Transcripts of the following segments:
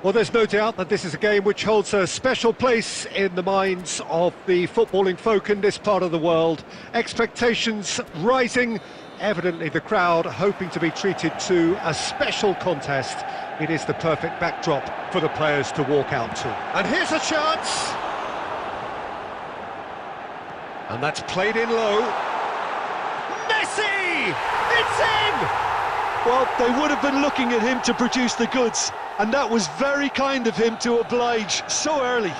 Well, there's no doubt that this is a game which holds a special place in the minds of the footballing folk in this part of the world. Expectations rising, evidently the crowd hoping to be treated to a special contest. It is the perfect backdrop for the players to walk out to. And here's a chance! And that's played in low. Messi! It's in! Well, they would have been looking at him to produce the goods, and that was very kind of him to oblige so early.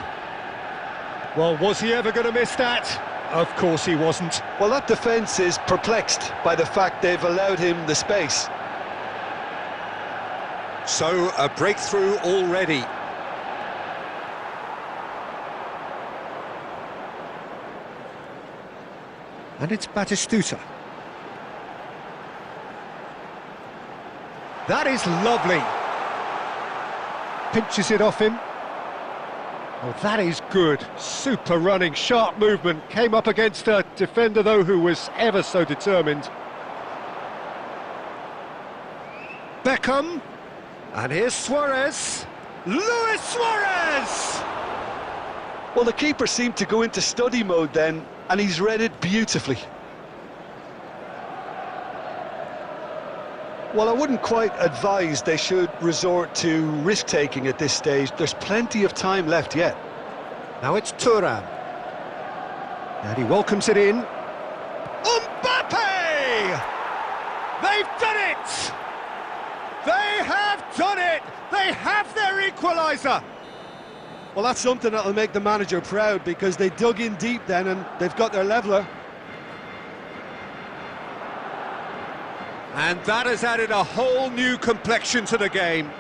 Well, was he ever going to miss that? Of course he wasn't. Well, that defence is perplexed by the fact they've allowed him the space. So, a breakthrough already. And it's Batistuta. That is lovely. Pinches it off him. Oh, that is good. Super running, sharp movement. Came up against a defender, though, who was ever so determined. Beckham. And here's Suarez. Luis Suarez! Well, the keeper seemed to go into study mode then, and he's read it beautifully. Well, I wouldn't quite advise they should resort to risk-taking at this stage. There's plenty of time left yet. Now it's Thuram. And he welcomes it in. Mbappe! They've done it! They have done it! They have their equaliser! Well, that's something that'll make the manager proud, because they dug in deep then and they've got their leveller. And that has added a whole new complexion to the game.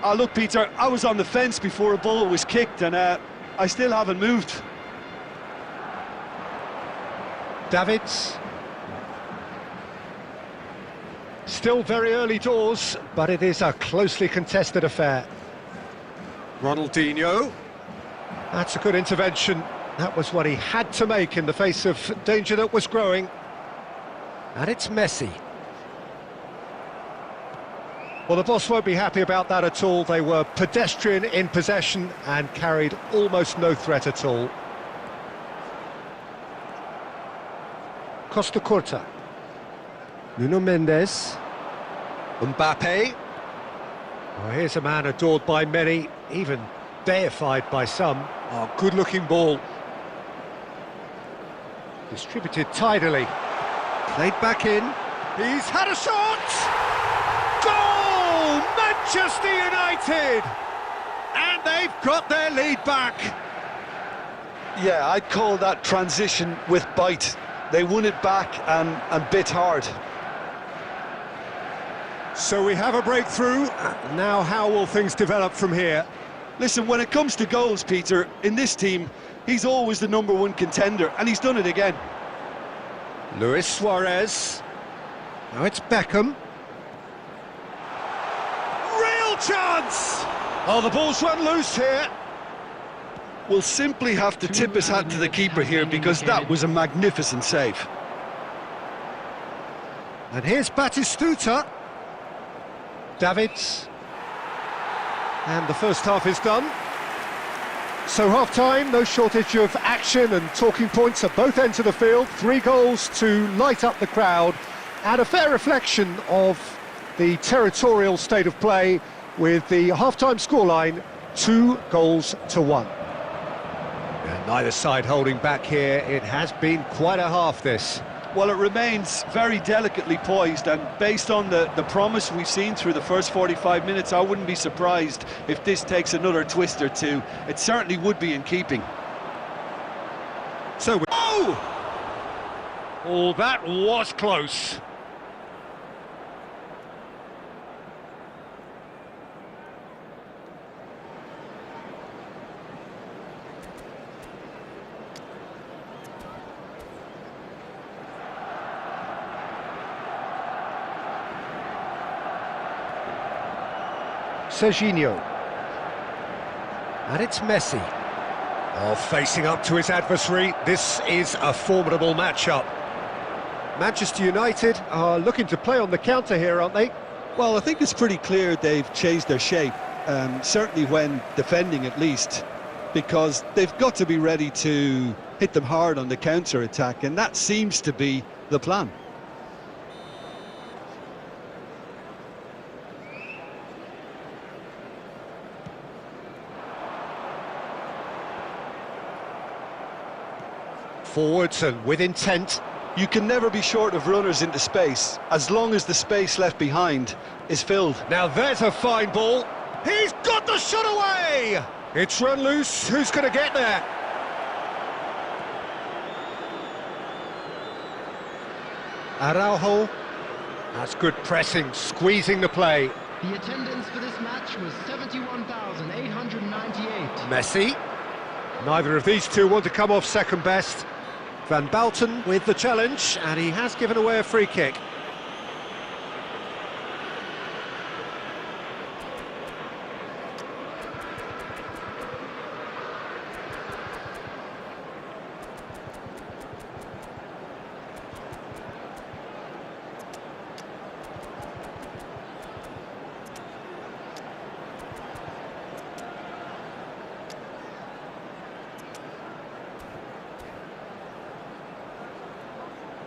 Oh, look, Peter, I was on the fence before a ball was kicked, and I still haven't moved. Davids. Still very early doors, but it is a closely contested affair. Ronaldinho. That's a good intervention. That was what he had to make in the face of danger that was growing. And it's Messi. Well, the boss won't be happy about that at all. They were pedestrian in possession and carried almost no threat at all. Costa Curta. Nuno Mendes. Mbappe. Oh, here's a man adored by many, even deified by some. Oh, good-looking ball. Distributed tidily. Played back in. He's had a shot! Goal! Manchester United! And they've got their lead back. Yeah, I'd call that transition with bite. They won it back and bit hard. So we have a breakthrough. Now how will things develop from here? Listen, when it comes to goals, Peter, in this team, he's always the #1 contender, and he's done it again. Luis Suarez. Now it's Beckham. Real chance! Oh, the ball's run loose here. We'll simply have to tip his hat to the keeper here, because that was a magnificent save. And here's Batistuta. Davids. And the first half is done. So half-time, no shortage of action and talking points at both ends of the field. 3 goals to light up the crowd, and a fair reflection of the territorial state of play, with the half-time scoreline 2-1. And neither side holding back here. It has been quite a half, this. Well, it remains very delicately poised, and based on the promise we've seen through the first 45 minutes, I wouldn't be surprised if this takes another twist or two. It certainly would be in keeping. So, oh, that was close. Serginho. And it's Messi. Oh, facing up to his adversary. This is a formidable matchup. Manchester United are looking to play on the counter here, aren't they? Well, I think it's pretty clear they've changed their shape. certainly when defending at least, because they've got to be ready to hit them hard on the counter-attack, and that seems to be the plan. Forwards and with intent. You can never be short of runners into space, as long as the space left behind is filled. Now there's a fine ball. He's got the shot away! It's run loose. Who's going to get there? Araujo. That's good pressing, squeezing the play. The attendance for this match was 71,898. Messi. Neither of these two want to come off second best. Van Balten with the challenge, and he has given away a free kick.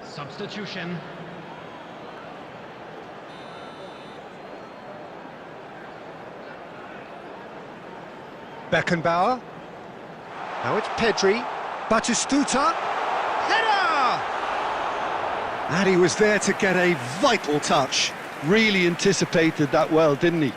Substitution. Beckenbauer. Now it's Pedri. Batistuta. Header! And he was there to get a vital touch. Really anticipated that well, didn't he?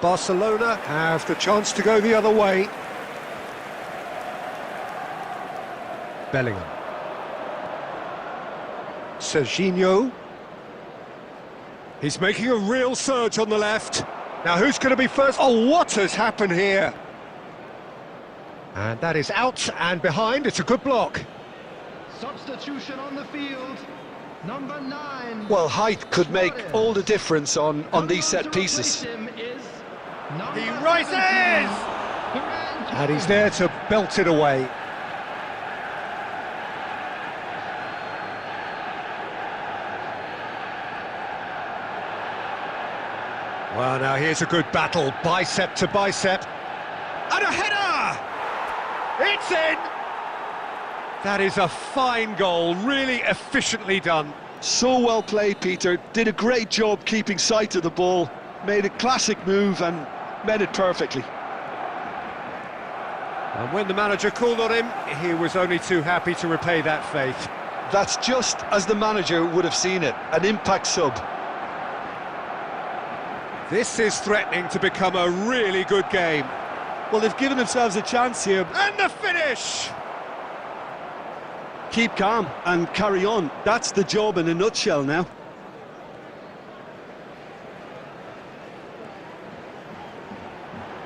Barcelona have the chance to go the other way. Bellingham. Serginho. He's making a real surge on the left. Now who's going to be first? Oh, what has happened here? And that is out and behind. It's a good block. Substitution on the field. Number 9. Well, height could make all the difference on these set pieces. He rises! And he's there to belt it away. Well, now here's a good battle, bicep to bicep. And a header! It's in! That is a fine goal, really efficiently done. So well played, Peter. Did a great job keeping sight of the ball. Made a classic move and met it perfectly. And when the manager called on him, he was only too happy to repay that faith. That's just as the manager would have seen it, an impact sub. This is threatening to become a really good game. Well, they've given themselves a chance here. And the finish! Keep calm and carry on. That's the job in a nutshell now.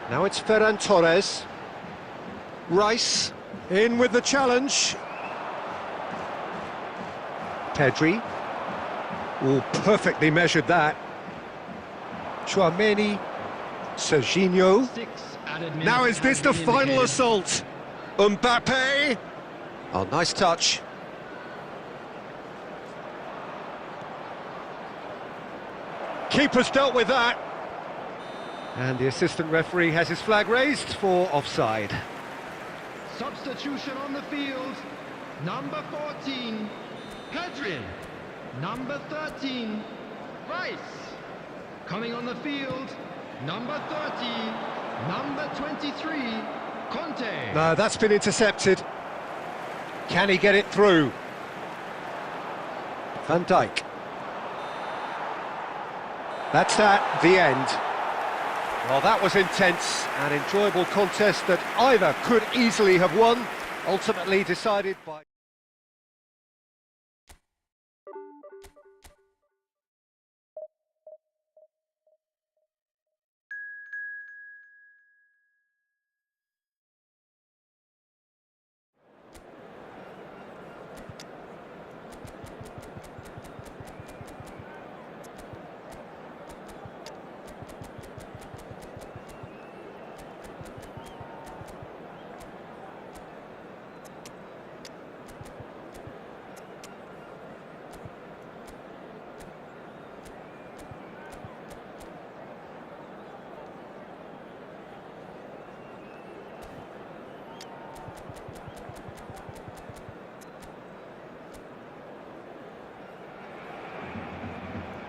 Now it's Ferran Torres. Rice in with the challenge. Pedri. Oh, perfectly measured that. Tchouaméni. Serginho. Now is this the final assault? Mbappe. Oh, nice touch. Keeper's dealt with that. And the assistant referee has his flag raised for offside. Substitution on the field. Number 14, Pedri. Number 13, Rice. Coming on the field, number 30, number 23, Conte. No, that's been intercepted. Can he get it through? Van Dijk. That's that, the end. Well, that was intense, an enjoyable contest that either could easily have won, ultimately decided by...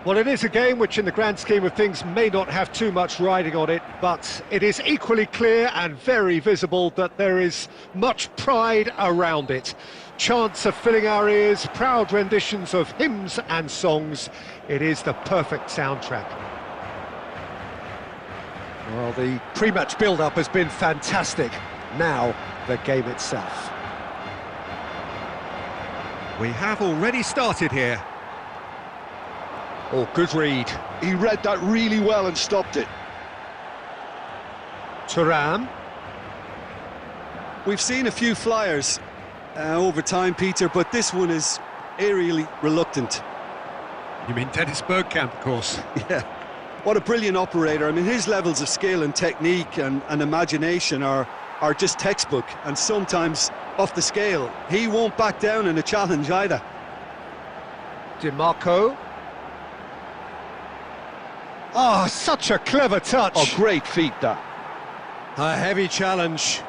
Well, it is a game which in the grand scheme of things may not have too much riding on it, but it is equally clear and very visible that there is much pride around it. Chants are filling our ears, proud renditions of hymns and songs. It is the perfect soundtrack. Well, the pre-match build-up has been fantastic. Now, the game itself. We have already started here. Oh, good read. He read that really well and stopped it. Thuram. We've seen a few flyers over time, Peter, but this one is eerily reluctant. You mean Dennis Bergkamp, of course. Yeah, what a brilliant operator. I mean, his levels of skill and technique and imagination are just textbook, and sometimes off the scale. He won't back down in a challenge either. DiMarco. Oh, such a clever touch. Oh, great feat, that. A heavy challenge.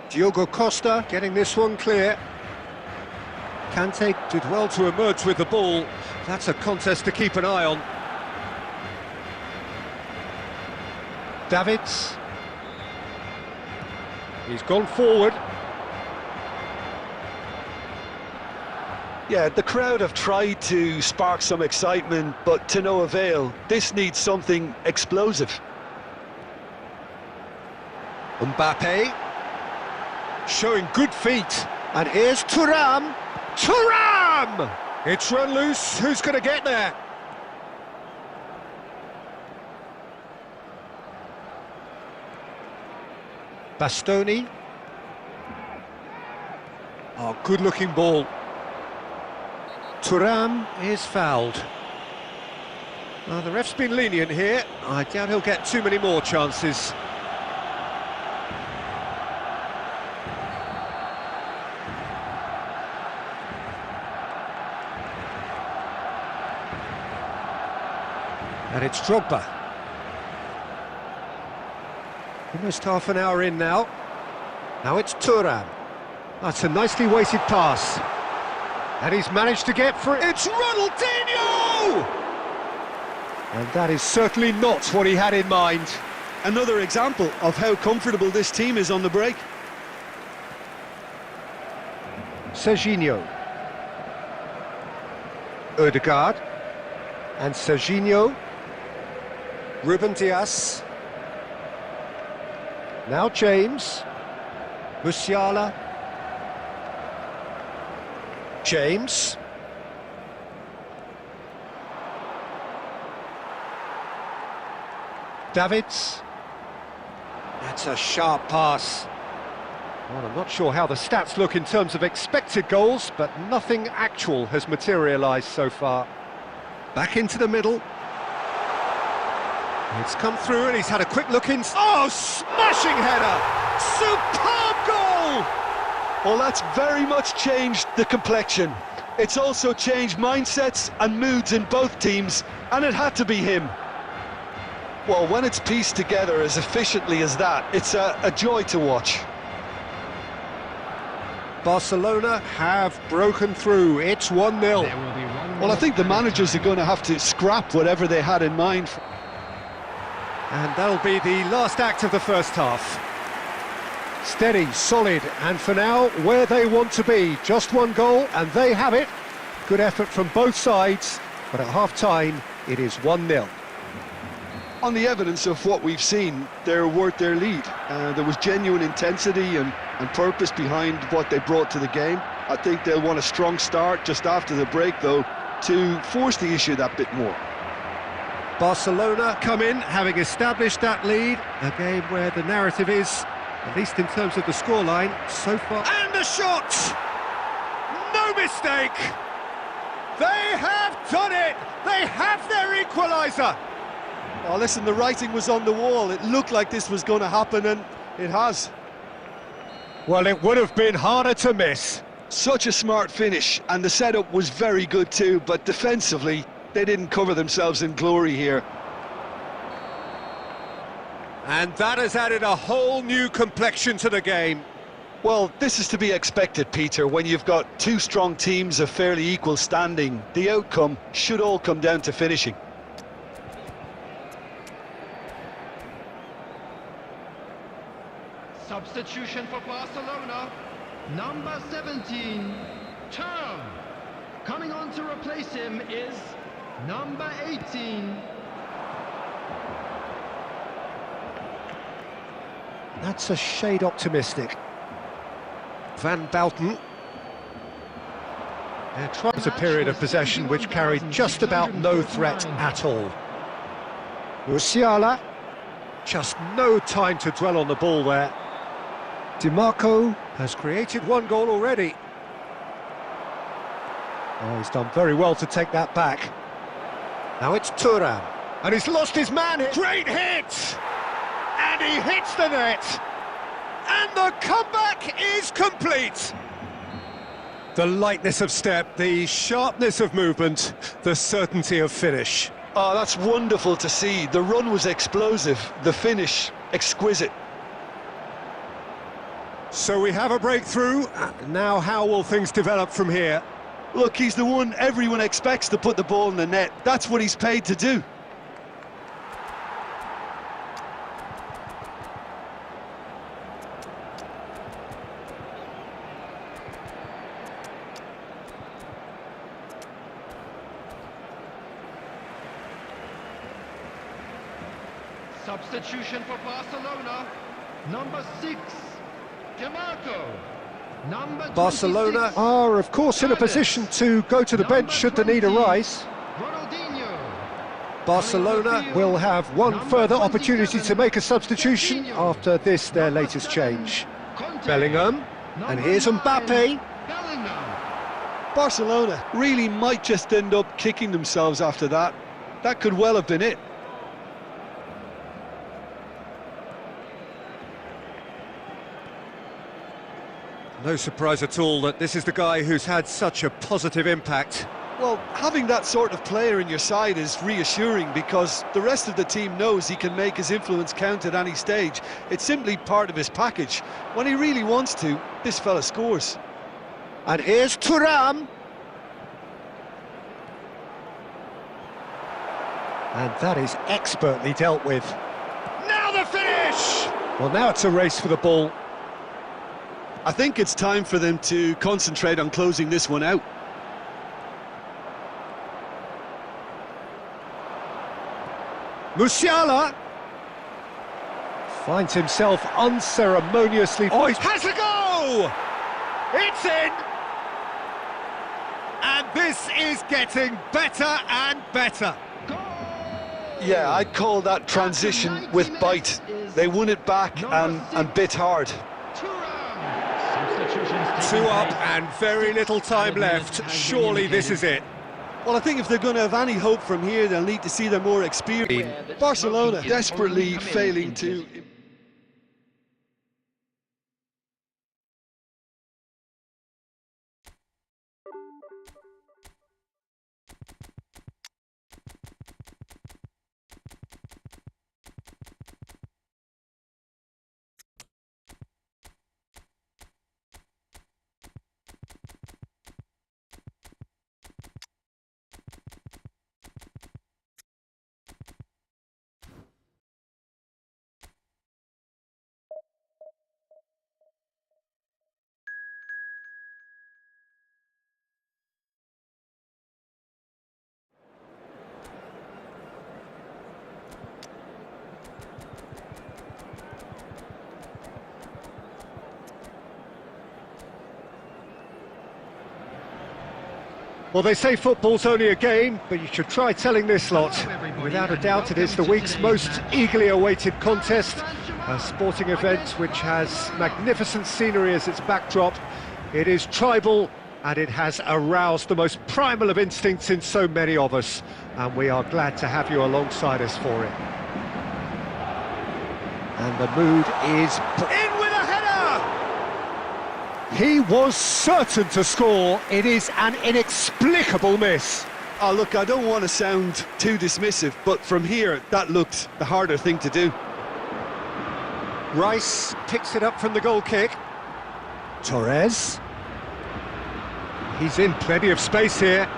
Diogo Costa getting this one clear. Kante did well to emerge with the ball. That's a contest to keep an eye on. Davids. He's gone forward. Yeah, the crowd have tried to spark some excitement, but to no avail. This needs something explosive. Mbappe. Showing good feet. And here's Thuram. Thuram! It's run loose. Who's going to get there? Bastoni. Oh, good-looking ball. Thuram is fouled. Well, the ref's been lenient here. I doubt he'll get too many more chances. And it's Drogba. Almost half an hour in now. Now it's Thuram. That's a nicely weighted pass. And he's managed to get through. It's Ronaldinho! And that is certainly not what he had in mind. Another example of how comfortable this team is on the break. Serginho. Ødegaard. And Serginho. Ruben Dias. Now James. Musiala. James. Davids. That's a sharp pass. Well, I'm not sure how the stats look in terms of expected goals, but nothing actual has materialised so far. Back into the middle. It's come through and he's had a quick look in. Oh, smashing header! Superb goal! Well, that's very much changed the complexion. It's also changed mindsets and moods in both teams, and it had to be him. Well, when it's pieced together as efficiently as that, it's a joy to watch. Barcelona have broken through. It's 1-0. Well, I think the managers are going to have to scrap whatever they had in mind. And that'll be the last act of the first half. Steady, solid, and for now, where they want to be. Just one goal, and they have it. Good effort from both sides, but at half-time, it is 1-0. On the evidence of what we've seen, they're worth their lead. There was genuine intensity and purpose behind what they brought to the game. I think they'll want a strong start just after the break, though, to force the issue that bit more. Barcelona come in, having established that lead. A game where the narrative is, at least in terms of the scoreline, so far... And a shot! No mistake! They have done it! They have their equaliser! Oh, listen, the writing was on the wall. It looked like this was going to happen, and it has. Well, it would have been harder to miss. Such a smart finish, and the setup was very good too, but defensively, they didn't cover themselves in glory here. And that has added a whole new complexion to the game. Well, this is to be expected, Peter. When you've got two strong teams of fairly equal standing, the outcome should all come down to finishing. Substitution for Barcelona, number 17, Thuram. Coming on to replace him is number 18. That's a shade optimistic. Van Bouten. It was a period of possession which carried just about no threat at all. Musiala, just no time to dwell on the ball there. Dimarco has created one goal already. Oh, he's done very well to take that back. Now it's Thuram, and he's lost his man. Great hit! And he hits the net! And the comeback is complete! The lightness of step, the sharpness of movement, the certainty of finish. Oh, that's wonderful to see. The run was explosive, the finish exquisite. So we have a breakthrough. Now how will things develop from here? Look, he's the one everyone expects to put the ball in the net. That's what he's paid to do. Substitution for Barcelona, number 6, Dimarco. Number Barcelona 26, are, of course, in a position to go to the bench should the need arise. Ronaldinho. Barcelona will have one further opportunity to make a substitution after this, their latest change. Conte. Bellingham, and here's Mbappe. Bellingham. Barcelona really might just end up kicking themselves after that. That could well have been it. No surprise at all that this is the guy who's had such a positive impact. Well, having that sort of player in your side is reassuring because the rest of the team knows he can make his influence count at any stage. It's simply part of his package. When he really wants to, this fella scores. And here's Thuram. And that is expertly dealt with. Now the finish! Well, now it's a race for the ball. I think it's time for them to concentrate on closing this one out. Musiala finds himself unceremoniously... Oh, he has a go! It's in! And this is getting better and better. Yeah, I'd call that transition with bite. They won it back and bit hard. Two up and very little time left. Surely this is it. Well, I think if they're going to have any hope from here, they'll need to see their more experienced. Barcelona desperately failing to... Well, they say football's only a game, but you should try telling this lot. Without a doubt, it is the week's most eagerly awaited contest, a sporting event which has magnificent scenery as its backdrop. It is tribal, and it has aroused the most primal of instincts in so many of us, and we are glad to have you alongside us for it. And the mood is... in with a header! He was certain to score. It is an inexplicable miss. Oh, look, I don't want to sound too dismissive, but from here, that looked the harder thing to do. Rice picks it up from the goal kick. Torres. He's in plenty of space here.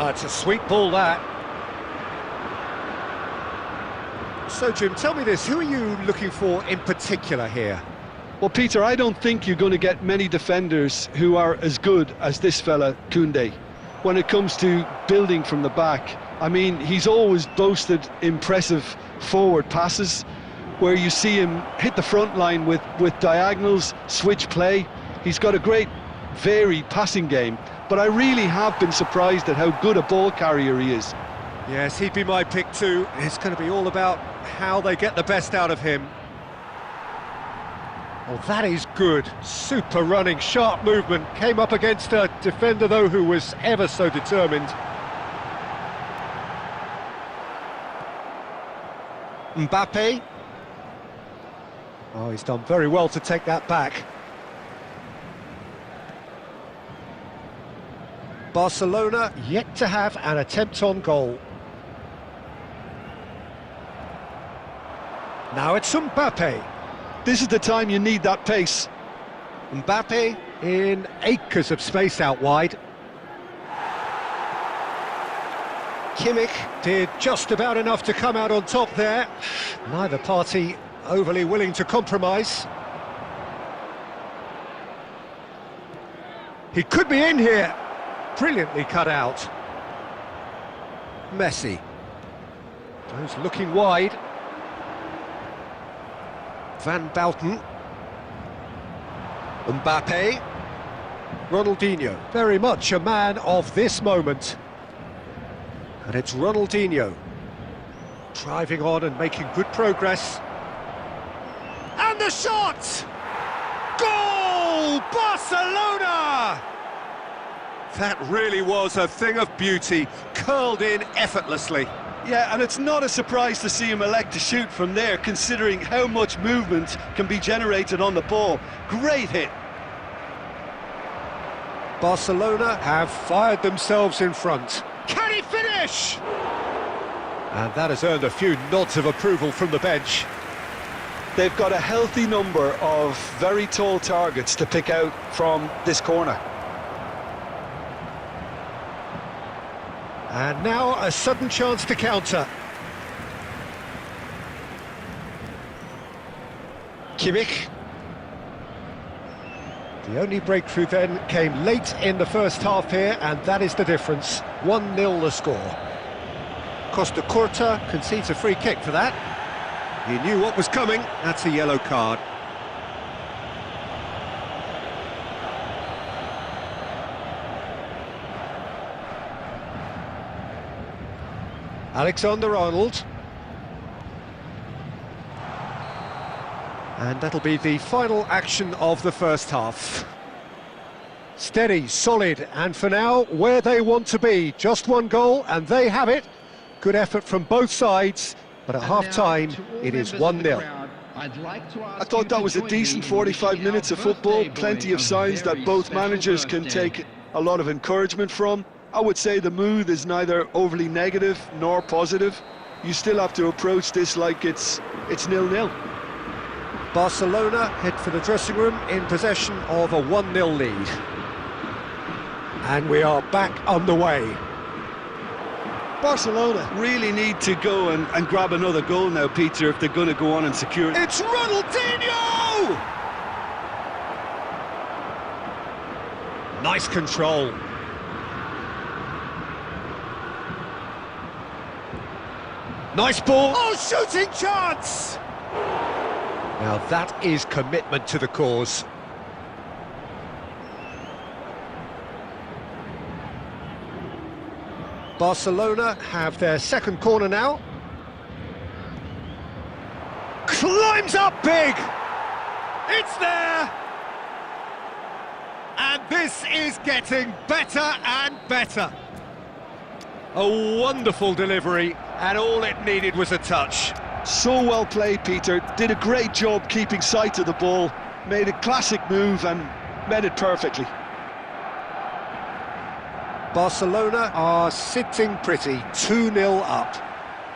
It's a sweet ball, that. So, Jim, tell me this, who are you looking for in particular here? Well, Peter, I don't think you're going to get many defenders who are as good as this fella, Koundé, when it comes to building from the back. I mean, he's always boasted impressive forward passes where you see him hit the front line with diagonals, switch play. He's got a great varied passing game, but I really have been surprised at how good a ball carrier he is. Yes, he'd be my pick too. It's going to be all about how they get the best out of him. Oh, that is good. Super running, sharp movement. Came up against a defender, though, who was ever so determined. Mbappe. Oh, he's done very well to take that back. Barcelona yet to have an attempt on goal. Now it's Mbappe. This is the time you need that pace. Mbappe in acres of space out wide. Kimmich did just about enough to come out on top there. Neither party overly willing to compromise. He could be in here. Brilliantly cut out. Messi. Those looking wide. Van Bouten. Mbappe. Ronaldinho. Very much a man of this moment. And it's Ronaldinho. Driving on and making good progress. And the shot! Goal! Barcelona! That really was a thing of beauty, curled in effortlessly. Yeah, and it's not a surprise to see him elect to shoot from there, considering how much movement can be generated on the ball. Great hit. Barcelona have fired themselves in front. Can he finish? And that has earned a few nods of approval from the bench. They've got a healthy number of very tall targets to pick out from this corner. And now a sudden chance to counter. Kimmich. The only breakthrough then came late in the first half here, and that is the difference. 1-0 the score. Costa Curta concedes a free kick for that. He knew what was coming. That's a yellow card. Alexander-Arnold. And that'll be the final action of the first half. Steady, solid, and for now, where they want to be. Just one goal, and they have it. Good effort from both sides, but at half-time, it is 1-0. I thought that was a decent 45 minutes of football. Plenty of signs that both managers can take a lot of encouragement from. I would say the mood is neither overly negative nor positive. You still have to approach this like it's 0-0. Barcelona head for the dressing room in possession of a 1-0 lead. And we are back underway. Barcelona really need to go and grab another goal now, Peter, if they're going to go on and secure it. It's Ronaldinho! Nice control. Nice ball. Oh, shooting chance! Now that is commitment to the cause. Barcelona have their second corner now. Climbs up big! It's there! And this is getting better and better. A wonderful delivery, and all it needed was a touch. So well played, Peter. Did a great job keeping sight of the ball. Made a classic move and met it perfectly. Barcelona are sitting pretty, 2-0 up.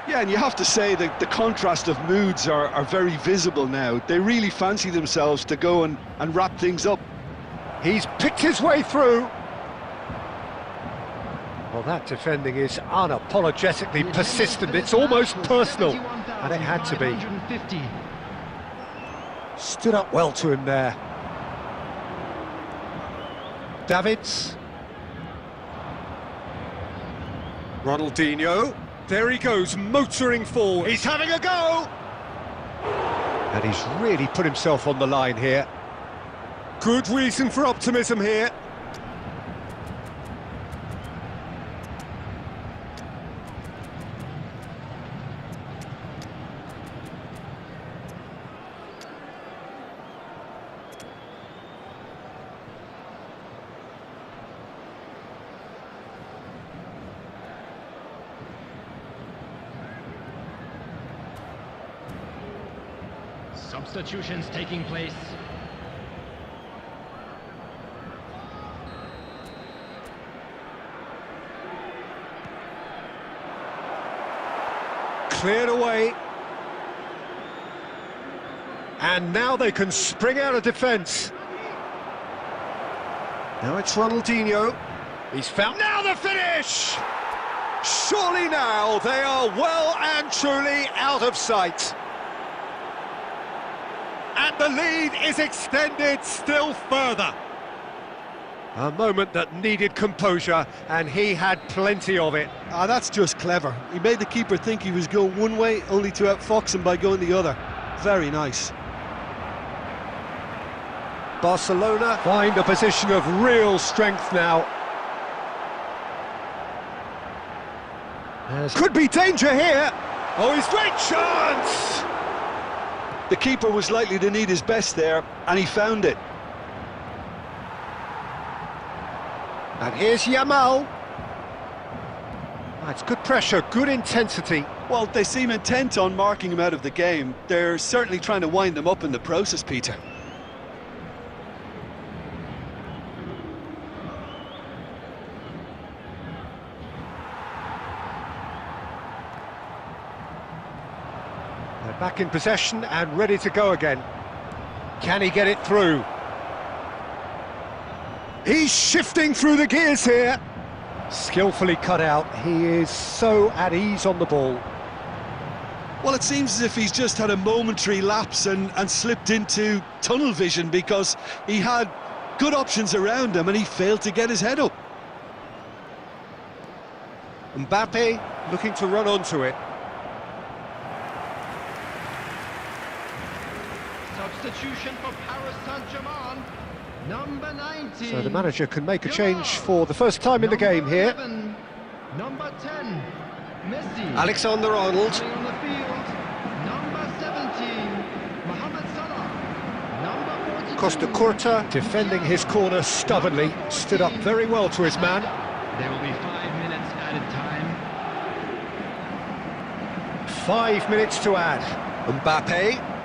Yeah, and you have to say that the contrast of moods are very visible now. They really fancy themselves to go and wrap things up. He's picked his way through. Well, that defending is unapologetically persistent. It's almost personal, and it had to be. Stood up well to him there. Davids. Ronaldinho. There he goes, motoring forward. He's having a go! And he's really put himself on the line here. Good reason for optimism here. Substitutions taking place. Cleared away. And now they can spring out of defence. Now it's Ronaldinho. He's found... Now the finish! Surely now they are well and truly out of sight. And the lead is extended still further. A moment that needed composure, and he had plenty of it. That's just clever. He made the keeper think he was going one way, only to outfox him by going the other. Very nice. Barcelona find a position of real strength now. Could be danger here. Oh, he's great chance! The keeper was likely to need his best there, and he found it. And here's Yamal. That's good pressure, good intensity. Well, they seem intent on marking him out of the game. They're certainly trying to wind him up in the process, Peter. They're back in possession and ready to go again. Can he get it through? He's shifting through the gears here. Skillfully cut out. He is so at ease on the ball. Well, it seems as if he's just had a momentary lapse and slipped into tunnel vision, because he had good options around him and he failed to get his head up. Mbappe looking to run onto it. Substitution for Paris Saint-Germain. Number 19. So the manager can make a change for the first time in the game here. 11, number 10, Messi. Alexander-Arnold. Playing on the field. Number 17, Mohamed Salah. Number 42. Costa Curta defending his corner stubbornly. Stood up very well to his man. There will be 5 minutes added time. 5 minutes to add. Mbappe.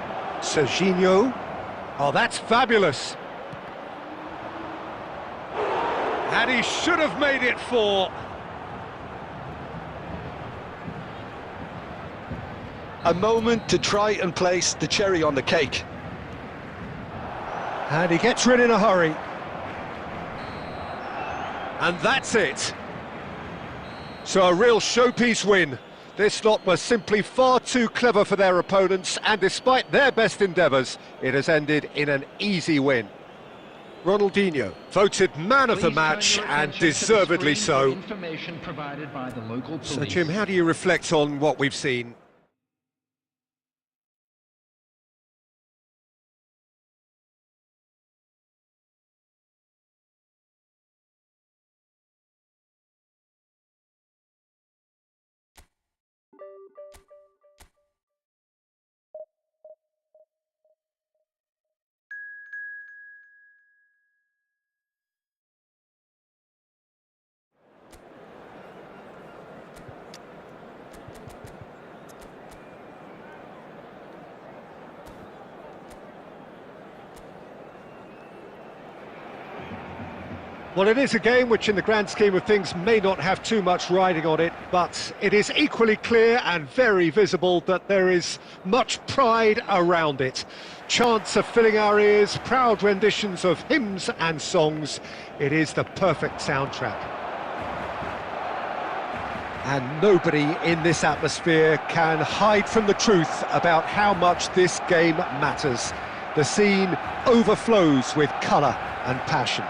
Serginho. Oh, that's fabulous. And he should have made it 4. A moment to try and place the cherry on the cake. And he gets rid in a hurry. And that's it. So a real showpiece win. This lot were simply far too clever for their opponents, and despite their best endeavours, it has ended in an easy win. Ronaldinho, voted man of the match, and deservedly so. Information provided by the local police. So Jim, how do you reflect on what we've seen? Well, it is a game which in the grand scheme of things may not have too much riding on it, but it is equally clear and very visible that there is much pride around it. Chants are filling our ears, proud renditions of hymns and songs. It is the perfect soundtrack. And nobody in this atmosphere can hide from the truth about how much this game matters. The scene overflows with colour and passion.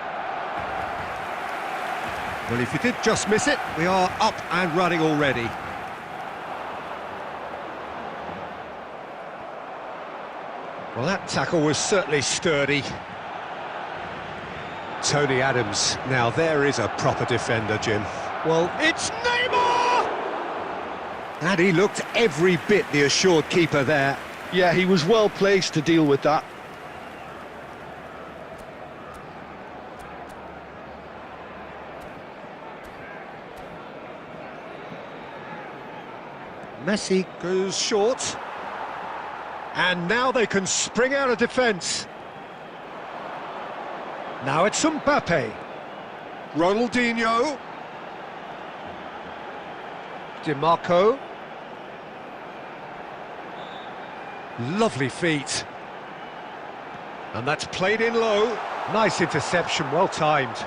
Well, if you did just miss it, we are up and running already. Well, that tackle was certainly sturdy. Tony Adams. Now, there is a proper defender, Jim. Well, it's Neymar! And he looked every bit the assured keeper there. Yeah, he was well placed to deal with that. Messi goes short. And now they can spring out of defence. Now it's Mbappe. Ronaldinho. Di Marco. Lovely feet. And that's played in low. Nice interception, well timed.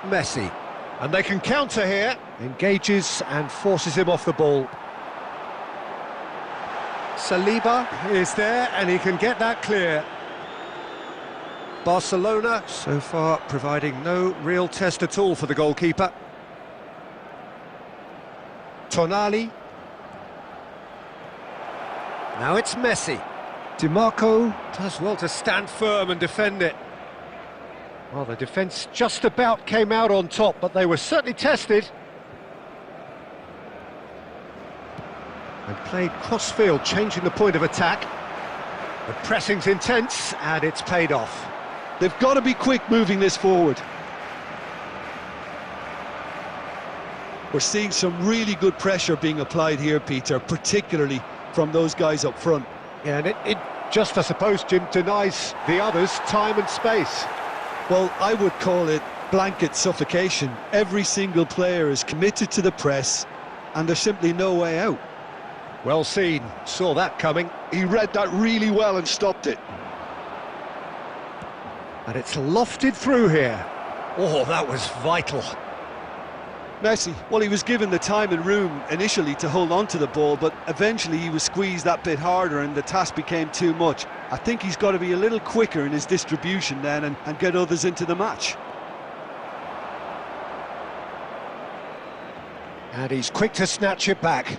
Messi. And they can counter here. Engages and forces him off the ball. Saliba is there and he can get that clear. Barcelona so far providing no real test at all for the goalkeeper. Tonali. Now it's Messi. Di Marco does well to stand firm and defend it. Well, the defence just about came out on top, but they were certainly tested. And played cross-field, changing the point of attack. The pressing's intense, and it's paid off. They've got to be quick moving this forward. We're seeing some really good pressure being applied here, Peter, particularly from those guys up front. Yeah, and it just, I suppose, Jim, denies the others time and space. Well, I would call it blanket suffocation. Every single player is committed to the press, and there's simply no way out. Well seen, saw that coming. He read that really well and stopped it. And it's lofted through here. Oh, that was vital. Messi, well, he was given the time and room initially to hold on to the ball, but eventually he was squeezed that bit harder and the task became too much. I think he's got to be a little quicker in his distribution then and get others into the match. And he's quick to snatch it back.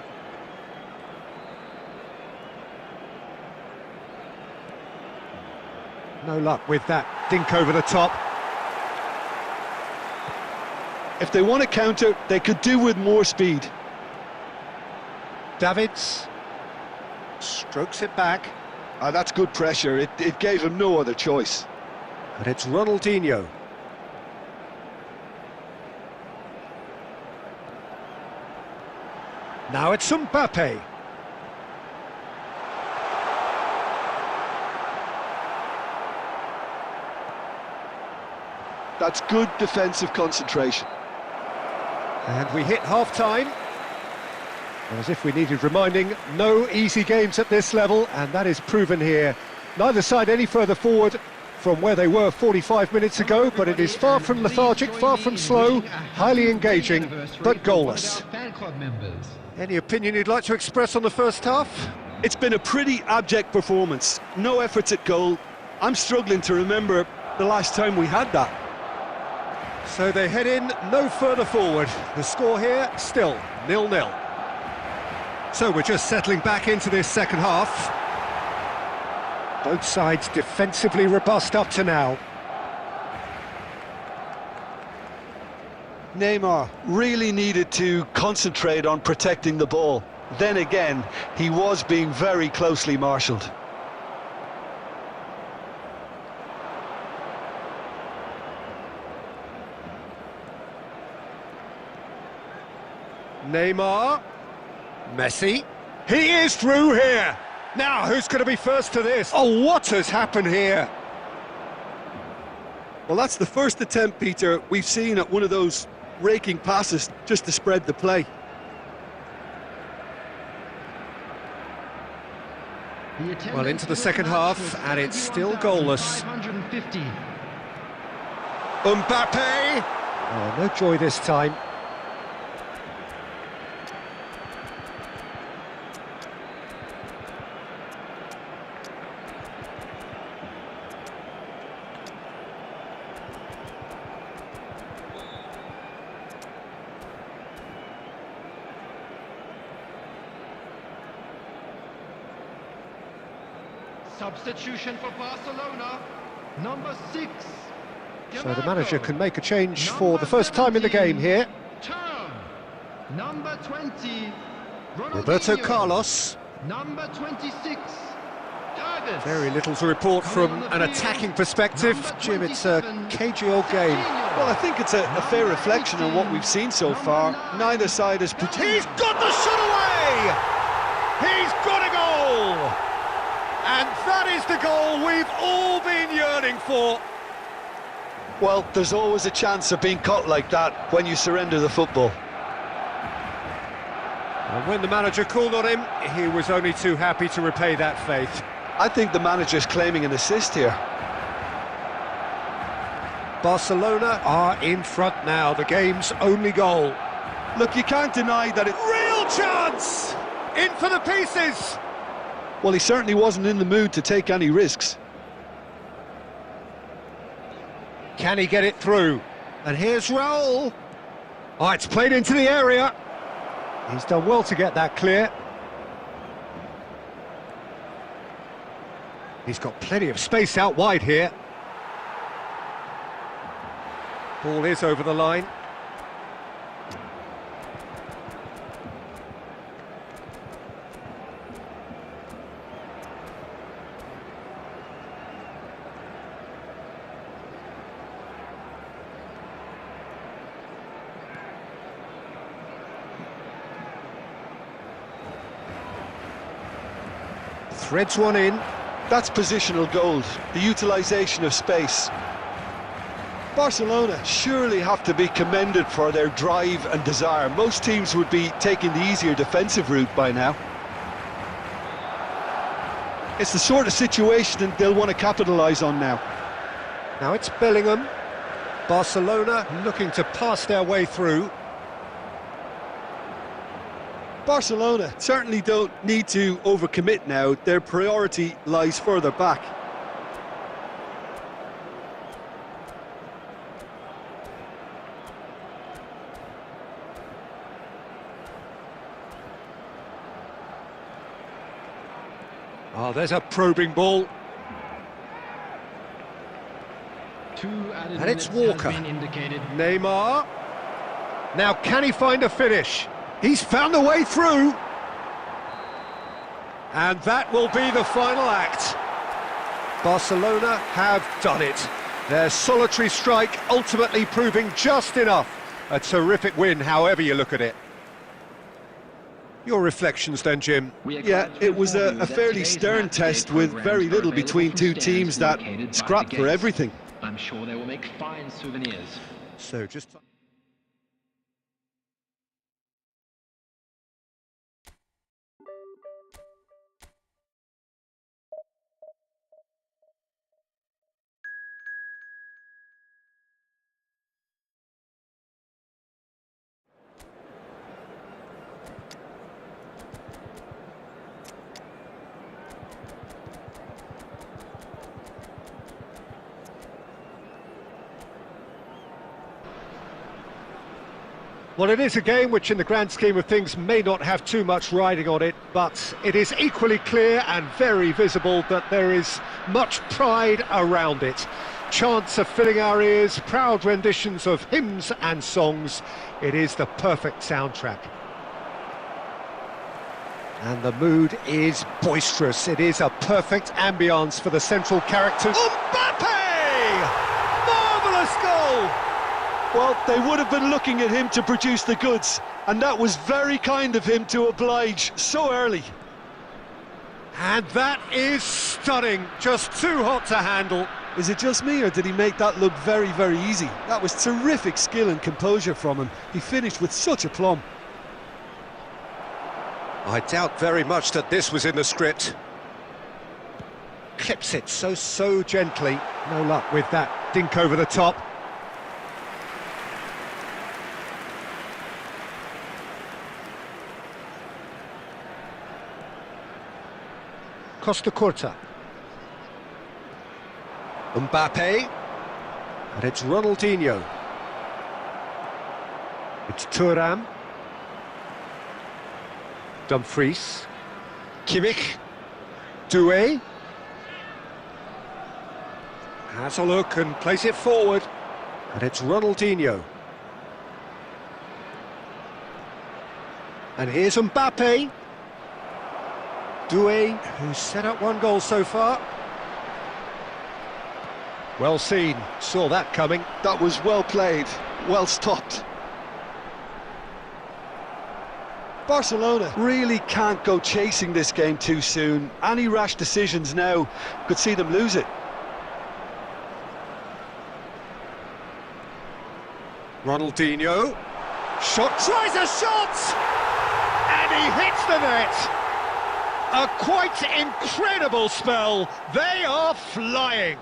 No luck with that dink over the top. If they want to counter, they could do with more speed. Davids strokes it back. That's good pressure. It gave him no other choice. And it's Ronaldinho. Now it's Mbappe. That's good defensive concentration. And we hit half-time. As if we needed reminding, no easy games at this level, and that is proven here. Neither side any further forward from where they were 45 minutes ago, but it is far from lethargic, far from slow, highly engaging, but goalless. Any opinion you'd like to express on the first half? It's been a pretty abject performance. No efforts at goal. I'm struggling to remember the last time we had that. So they head in no further forward. The score here, still 0-0. So we're just settling back into this second half. Both sides defensively robust up to now. Neymar really needed to concentrate on protecting the ball. Then again, he was being very closely marshalled. Neymar. Messi. He is through here. Now, who's going to be first to this? Oh, what has happened here? Well, that's the first attempt, Peter, we've seen at one of those raking passes just to spread the play. Well, into the second half, and it's still goalless. Mbappe! Oh, no joy this time. Substitution for Barcelona, number 6. So the manager can make a change for the first time in the game here. Turn. Number 20, Roberto Ronaldinho. Carlos. Number 26, Davis. Very little to report from an attacking perspective. Jim, it's a cagey old game. Well, I think it's a fair reflection on what we've seen so far. Neither side has He's got the shot away! He's got a goal! And that is the goal we've all been yearning for. Well, there's always a chance of being caught like that when you surrender the football. And when the manager called on him, he was only too happy to repay that faith. I think the manager's claiming an assist here. Barcelona are in front now, the game's only goal. Look, you can't deny that it... Real chance! In for the pieces! Well, he certainly wasn't in the mood to take any risks. Can he get it through? And here's Raul. Oh, it's played into the area. He's done well to get that clear. He's got plenty of space out wide here. Ball is over the line. Threads one in. That's positional gold, the utilisation of space. Barcelona surely have to be commended for their drive and desire. Most teams would be taking the easier defensive route by now. It's the sort of situation they'll want to capitalise on now. Now it's Bellingham. Barcelona looking to pass their way through. Barcelona certainly don't need to overcommit now. Their priority lies further back. Oh, there's a probing ball. And it's Walker. Neymar. Now can he find a finish? He's found a way through. And that will be the final act. Barcelona have done it. Their solitary strike ultimately proving just enough. A terrific win, however you look at it. Your reflections then, Jim? Yeah, it was a fairly stern test with very little between two teams that scrapped for everything. I'm sure they will make fine souvenirs. So just... Well, it is a game which in the grand scheme of things may not have too much riding on it, but it is equally clear and very visible that there is much pride around it. Chants are filling our ears, proud renditions of hymns and songs. It is the perfect soundtrack. And the mood is boisterous. It is a perfect ambience for the central characters. Mbappe! Marvellous goal! Well, they would have been looking at him to produce the goods, and that was very kind of him to oblige so early. And that is stunning, just too hot to handle. Is it just me, or did he make that look very, very easy? That was terrific skill and composure from him. He finished with such aplomb. I doubt very much that this was in the script. Clips it so gently. No luck with that dink over the top. Costa Curta. Mbappe. And it's Ronaldinho. It's Thuram. Dumfries. Kimmich. Doué. Has a look and plays it forward. And it's Ronaldinho. And here's Mbappe. Doué, who's set up one goal so far. Well seen, saw that coming. That was well played, well stopped. Barcelona really can't go chasing this game too soon. Any rash decisions now could see them lose it. Ronaldinho. Shot, tries a shot! And he hits the net! A quite incredible spell. They are flying.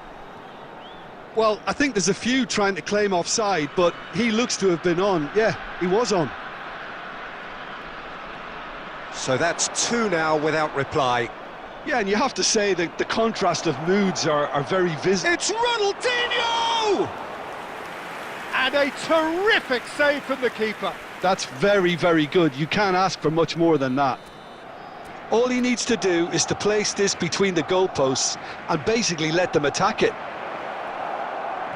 Well, I think there's a few trying to claim offside, but he looks to have been on. Yeah, he was on. So that's two now without reply. Yeah, and you have to say that the contrast of moods are very visible. It's Ronaldinho! And a terrific save from the keeper. That's very, very good. You can't ask for much more than that. All he needs to do is to place this between the goalposts and basically let them attack it.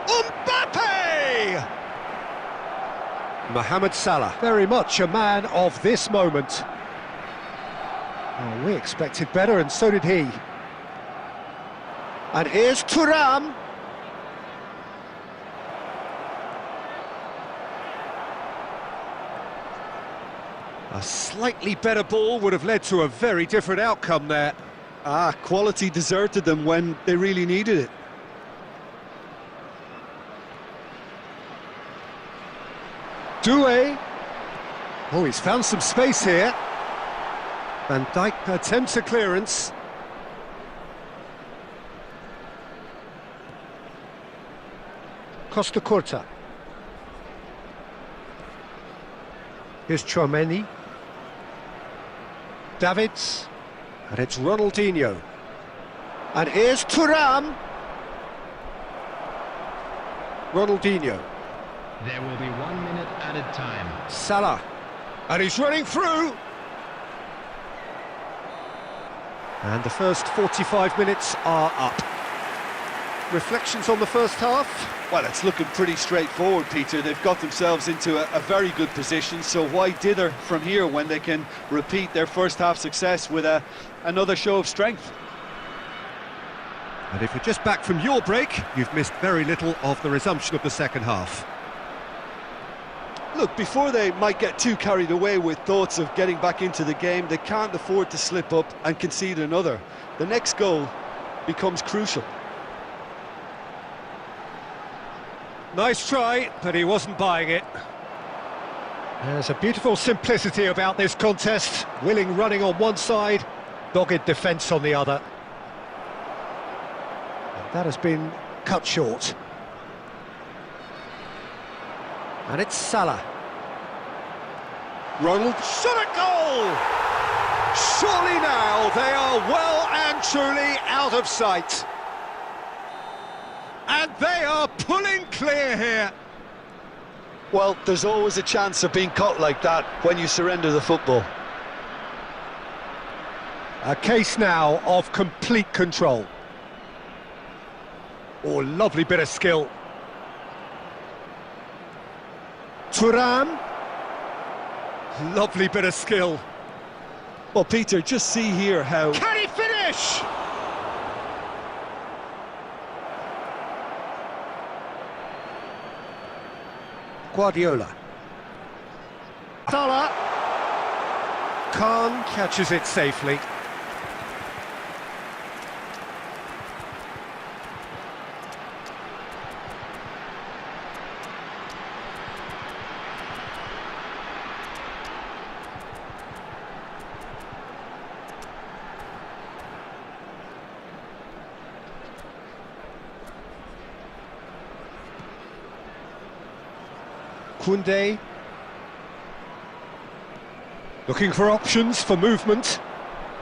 Mbappe! Mohamed Salah, very much a man of this moment. Oh, we expected better, and so did he. And here's Thuram. A slightly better ball would have led to a very different outcome there. Quality deserted them when they really needed it. Doué. Oh, he's found some space here. Van Dijk attempts a clearance. Costa Curta. Here's Tchouaméni. Davids. And it's Ronaldinho. And here's Thuram. Ronaldinho. There will be 1 minute added time. Salah. And he's running through. And the first 45 minutes are up. Reflections on the first half? Well, it's looking pretty straightforward, Peter. They've got themselves into a very good position, so why dither from here when they can repeat their first half success with another show of strength? And if you're just back from your break, you've missed very little of the resumption of the second half. Look, before they might get too carried away with thoughts of getting back into the game, they can't afford to slip up and concede another. The next goal becomes crucial. Nice try, but he wasn't buying it. There's a beautiful simplicity about this contest. Willing running on one side, dogged defence on the other. And that has been cut short. And it's Salah. Ronald shot a goal! Surely now they are well and truly out of sight. And they are pulling clear here. Well, there's always a chance of being caught like that when you surrender the football. A case now of complete control. Oh, lovely bit of skill. Thuram. Lovely bit of skill. Well, Peter, just see here how... Can he finish? Guardiola. Salah. Khan catches it safely. Koundé. Looking for options for movement.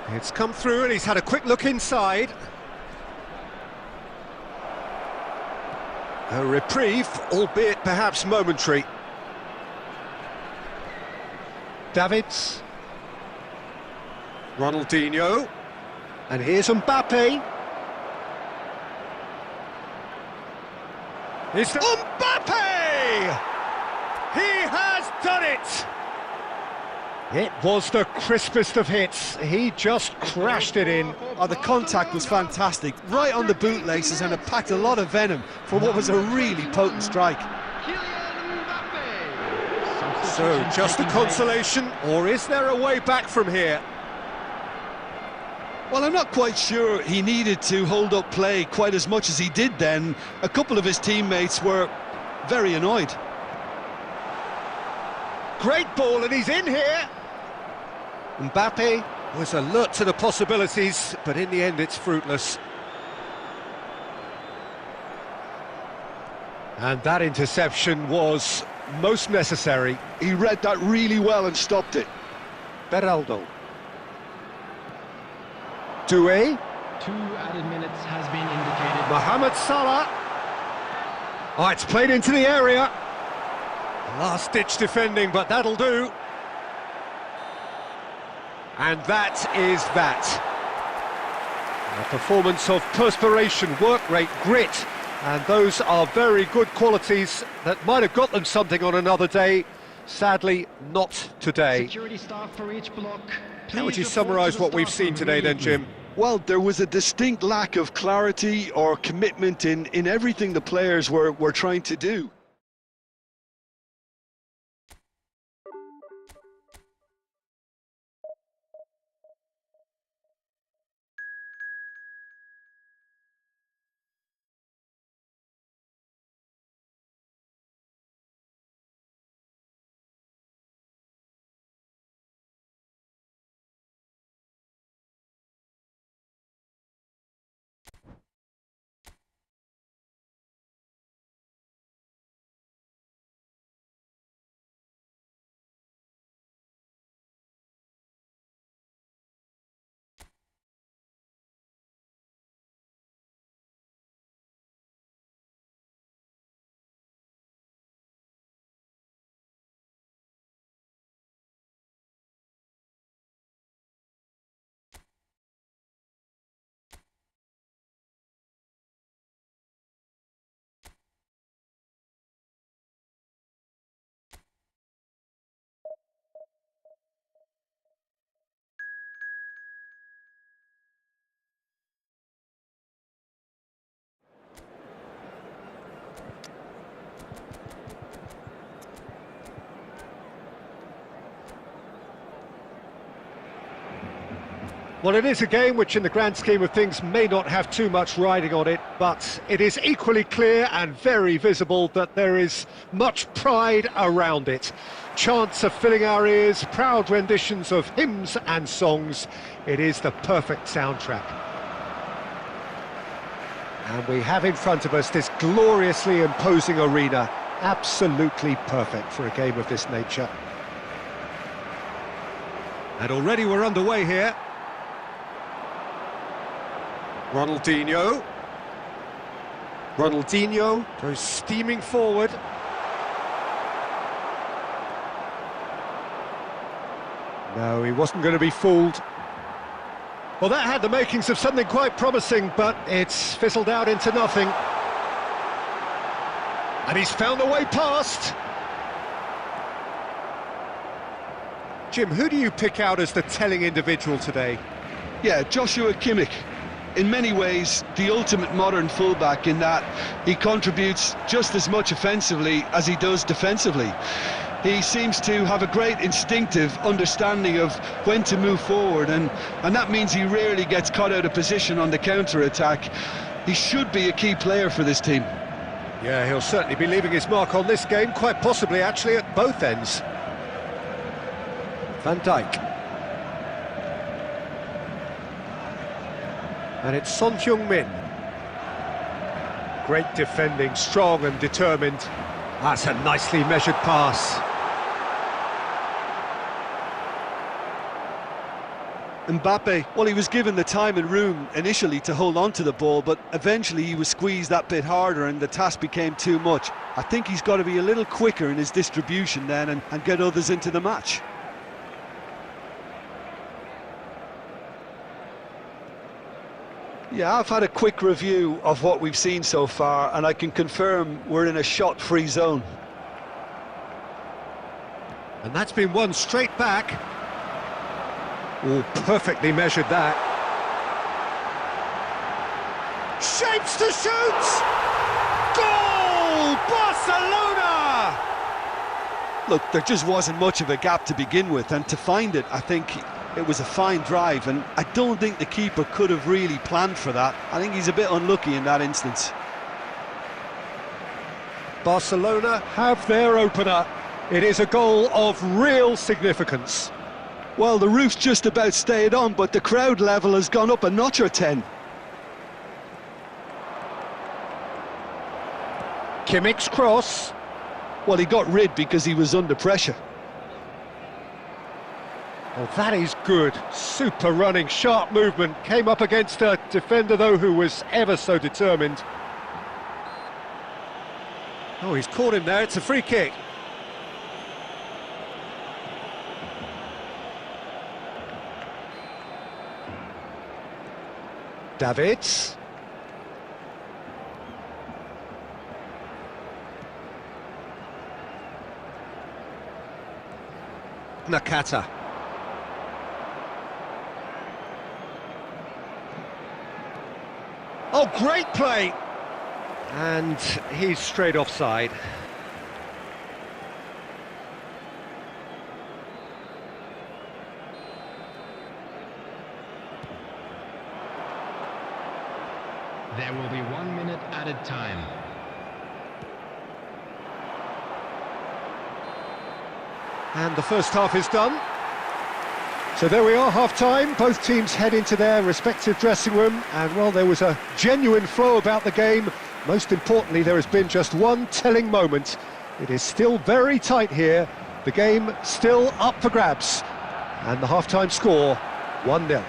It's come through and he's had a quick look inside. A reprieve, albeit perhaps momentary. Davids. Ronaldinho. And here's Mbappe. It's Mbappe! He has done it! It was the crispest of hits. He just crashed it in. Oh, the contact was fantastic, right on the bootlaces, and it packed a lot of venom for what was a really potent strike. Kylian Mbappe. So, just a consolation, or is there a way back from here? Well, I'm not quite sure he needed to hold up play quite as much as he did then. A couple of his teammates were very annoyed. Great ball, and he's in here. Mbappe was alert to the possibilities, but in the end it's fruitless. And that interception was most necessary. He read that really well and stopped it. Beraldo. Doué. 2 added minutes has been indicated. Mohamed Salah. Oh, it's played into the area. Last-ditch defending, but that'll do. And that is that. A performance of perspiration, work rate, grit, and those are very good qualities that might have got them something on another day. Sadly, not today. Security staff for each block. How would you Please report summarise to the what we've staff seen room today then, immediately. Jim? Well, there was a distinct lack of clarity or commitment in everything the players were trying to do. Well, it is a game which in the grand scheme of things may not have too much riding on it, but it is equally clear and very visible that there is much pride around it. Chants are filling our ears, proud renditions of hymns and songs. It is the perfect soundtrack. And we have in front of us this gloriously imposing arena, absolutely perfect for a game of this nature. And already we're underway here. Ronaldinho goes steaming forward. No, he wasn't going to be fooled. Well, that had the makings of something quite promising, but it's fizzled out into nothing. And he's found a way past. Jim, who do you pick out as the telling individual today? Yeah, Joshua Kimmich. In many ways, the ultimate modern fullback in that he contributes just as much offensively as he does defensively. He seems to have a great instinctive understanding of when to move forward, and that means he rarely gets caught out of position on the counter-attack. He should be a key player for this team. Yeah, he'll certainly be leaving his mark on this game, quite possibly actually at both ends. Van Dijk. And it's Son Heung-min. Great defending, strong and determined. That's a nicely measured pass. Mbappe, well, he was given the time and room initially to hold on to the ball, but eventually he was squeezed that bit harder and the task became too much. I think he's got to be a little quicker in his distribution then and get others into the match. Yeah, I've had a quick review of what we've seen so far, and I can confirm we're in a shot-free zone. And that's been won straight back. Oh, perfectly measured that. Shapes to shoot! Goal! Barcelona! Look, there just wasn't much of a gap to begin with, and to find it, I think it was a fine drive, and I don't think the keeper could have really planned for that. I think he's a bit unlucky in that instance. Barcelona have their opener. It is a goal of real significance. Well, the roof's just about stayed on, but the crowd level has gone up a notch or 10. Kimmich's cross. Well, he got rid because he was under pressure. Oh, that is good. Super running, sharp movement. Came up against a defender, though, who was ever so determined. Oh, he's caught him there. It's a free kick. Davids. Nakata. Oh, great play! And he's straight offside. There will be 1 minute added time. And the first half is done. So there we are, half-time. Both teams head into their respective dressing room, and well, there was a genuine flow about the game. Most importantly, there has been just one telling moment. It is still very tight here. The game still up for grabs. And the half-time score, 1-0.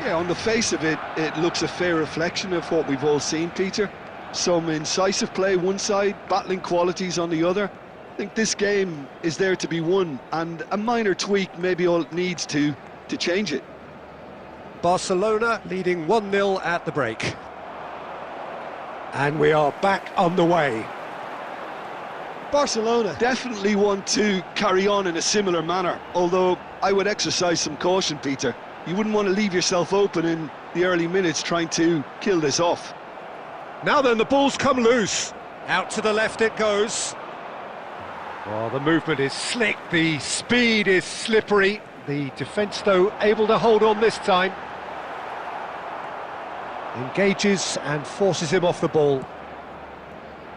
Yeah, on the face of it, it looks a fair reflection of what we've all seen, Peter. Some incisive play one side, battling qualities on the other. I think this game is there to be won, and a minor tweak maybe all it needs to change it. Barcelona leading 1-0 at the break. And we are back underway. Barcelona definitely want to carry on in a similar manner, although I would exercise some caution, Peter. You wouldn't want to leave yourself open in the early minutes trying to kill this off. Now then, the ball's come loose. Out to the left it goes. Well, the movement is slick, the speed is slippery. The defence, though, able to hold on this time. Engages and forces him off the ball.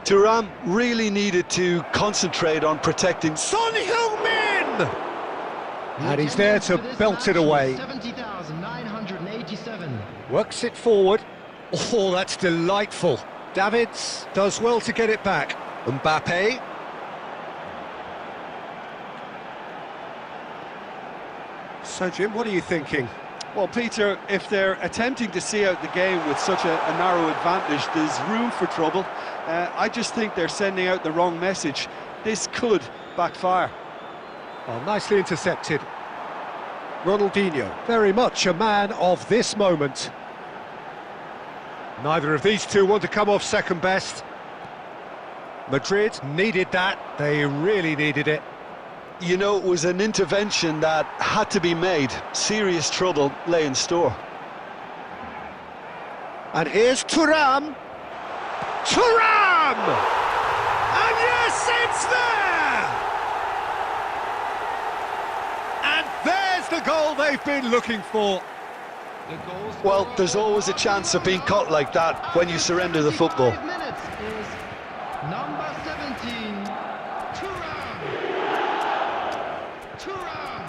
Thuram really needed to concentrate on protecting Son Heung-min! And he's there to belt it away. 70,987. Works it forward. Oh, that's delightful. Davids does well to get it back. Mbappe. So, Jim, what are you thinking? Well, Peter, if they're attempting to see out the game with such a narrow advantage, there's room for trouble. I just think they're sending out the wrong message. This could backfire. Well, nicely intercepted. Ronaldinho, very much a man of this moment. Neither of these two want to come off second best. Madrid needed that, they really needed it. You know, it was an intervention that had to be made. Serious trouble lay in store. And here's Thuram. Thuram! And yes, it's there! And there's the goal they've been looking for. Well, there's always a chance of being caught like that when you surrender the football. 5 minutes is number 17, Thuram. Thuram.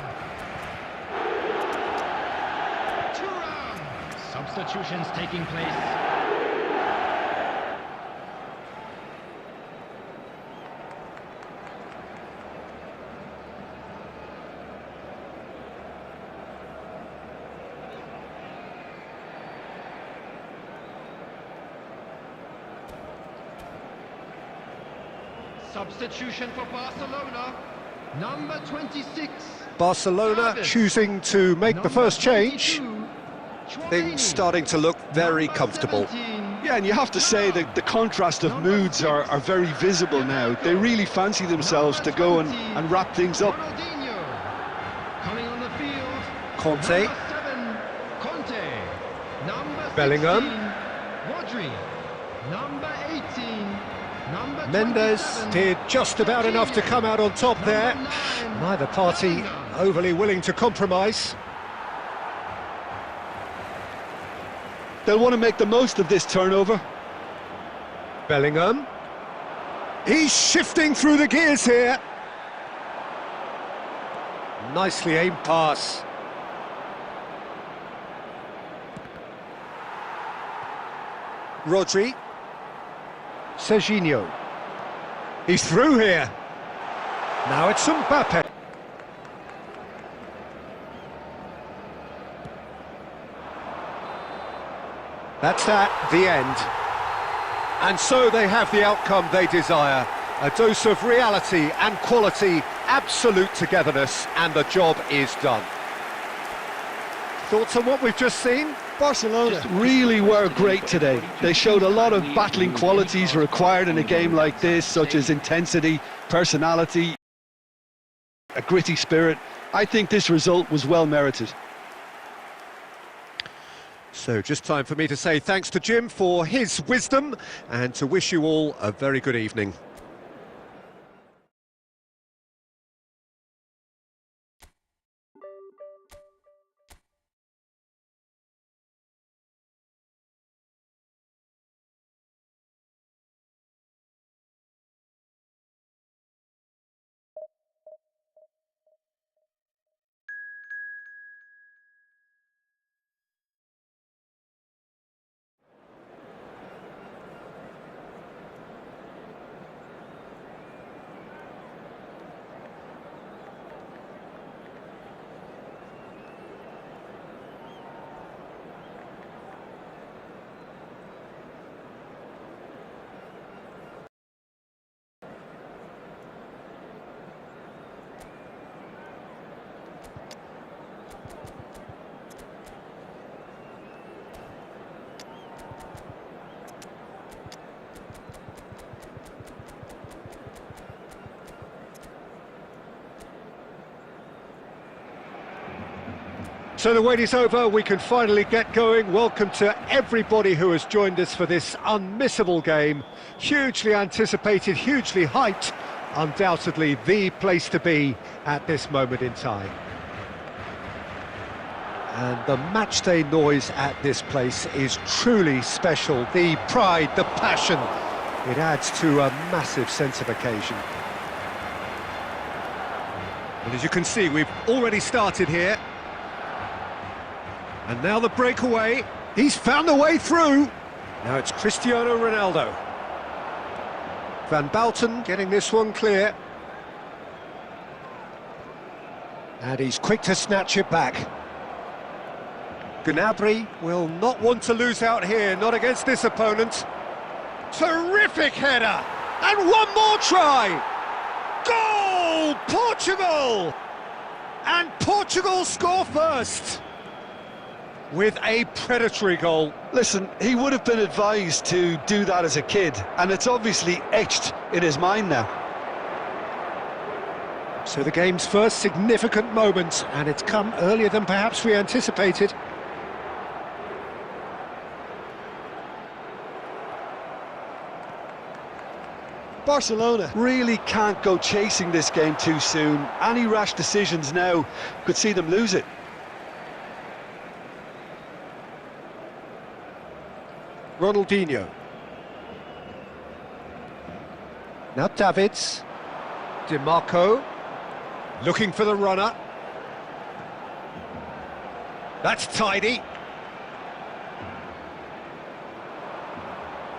Substitutions taking place. Substitution for Barcelona. Number 26. Barcelona Davis. choosing to make the Number first change. 22, Things Chouameni. starting to look very Number comfortable. 17, Yeah, and you have to say that the contrast of moods are very visible now. They really fancy themselves to go and wrap things up. Ronaldinho. Coming on the field. Conte. Number 7, Conte. Number Bellingham. 16, Rodri. Number 18, number Mendes 27, did just about enough to come out on top there. Number 9, Neither party Bellingham. overly willing to compromise. They'll want to make the most of this turnover. Bellingham. He's shifting through the gears here. Nicely aimed pass. Rodri. Serginho. He's through here. Now it's Mbappe. That's that, the end. And so they have the outcome they desire. A dose of reality and quality, absolute togetherness, and the job is done. Thoughts on what we've just seen? Barcelona really were great today. They showed a lot of battling qualities required in a game like this, such as intensity, personality, a gritty spirit. I think this result was well merited. So just time for me to say thanks to Jim for his wisdom and to wish you all a very good evening. So the wait is over, we can finally get going. Welcome to everybody who has joined us for this unmissable game. Hugely anticipated, hugely hyped, undoubtedly the place to be at this moment in time. And the matchday noise at this place is truly special. The pride, the passion, it adds to a massive sense of occasion. And as you can see, we've already started here. And now the breakaway. He's found a way through. Now it's Cristiano Ronaldo. Van Bouten getting this one clear. And he's quick to snatch it back. Gnabry will not want to lose out here, not against this opponent. Terrific header! And one more try! Goal! Portugal! And Portugal score first with a predatory goal. Listen, he would have been advised to do that as a kid, and it's obviously etched in his mind now. So the game's first significant moment, and it's come earlier than perhaps we anticipated. Barcelona really can't go chasing this game too soon. Any rash decisions now could see them lose it. Ronaldinho. Now Davids. Di Marco. Looking for the runner. That's tidy.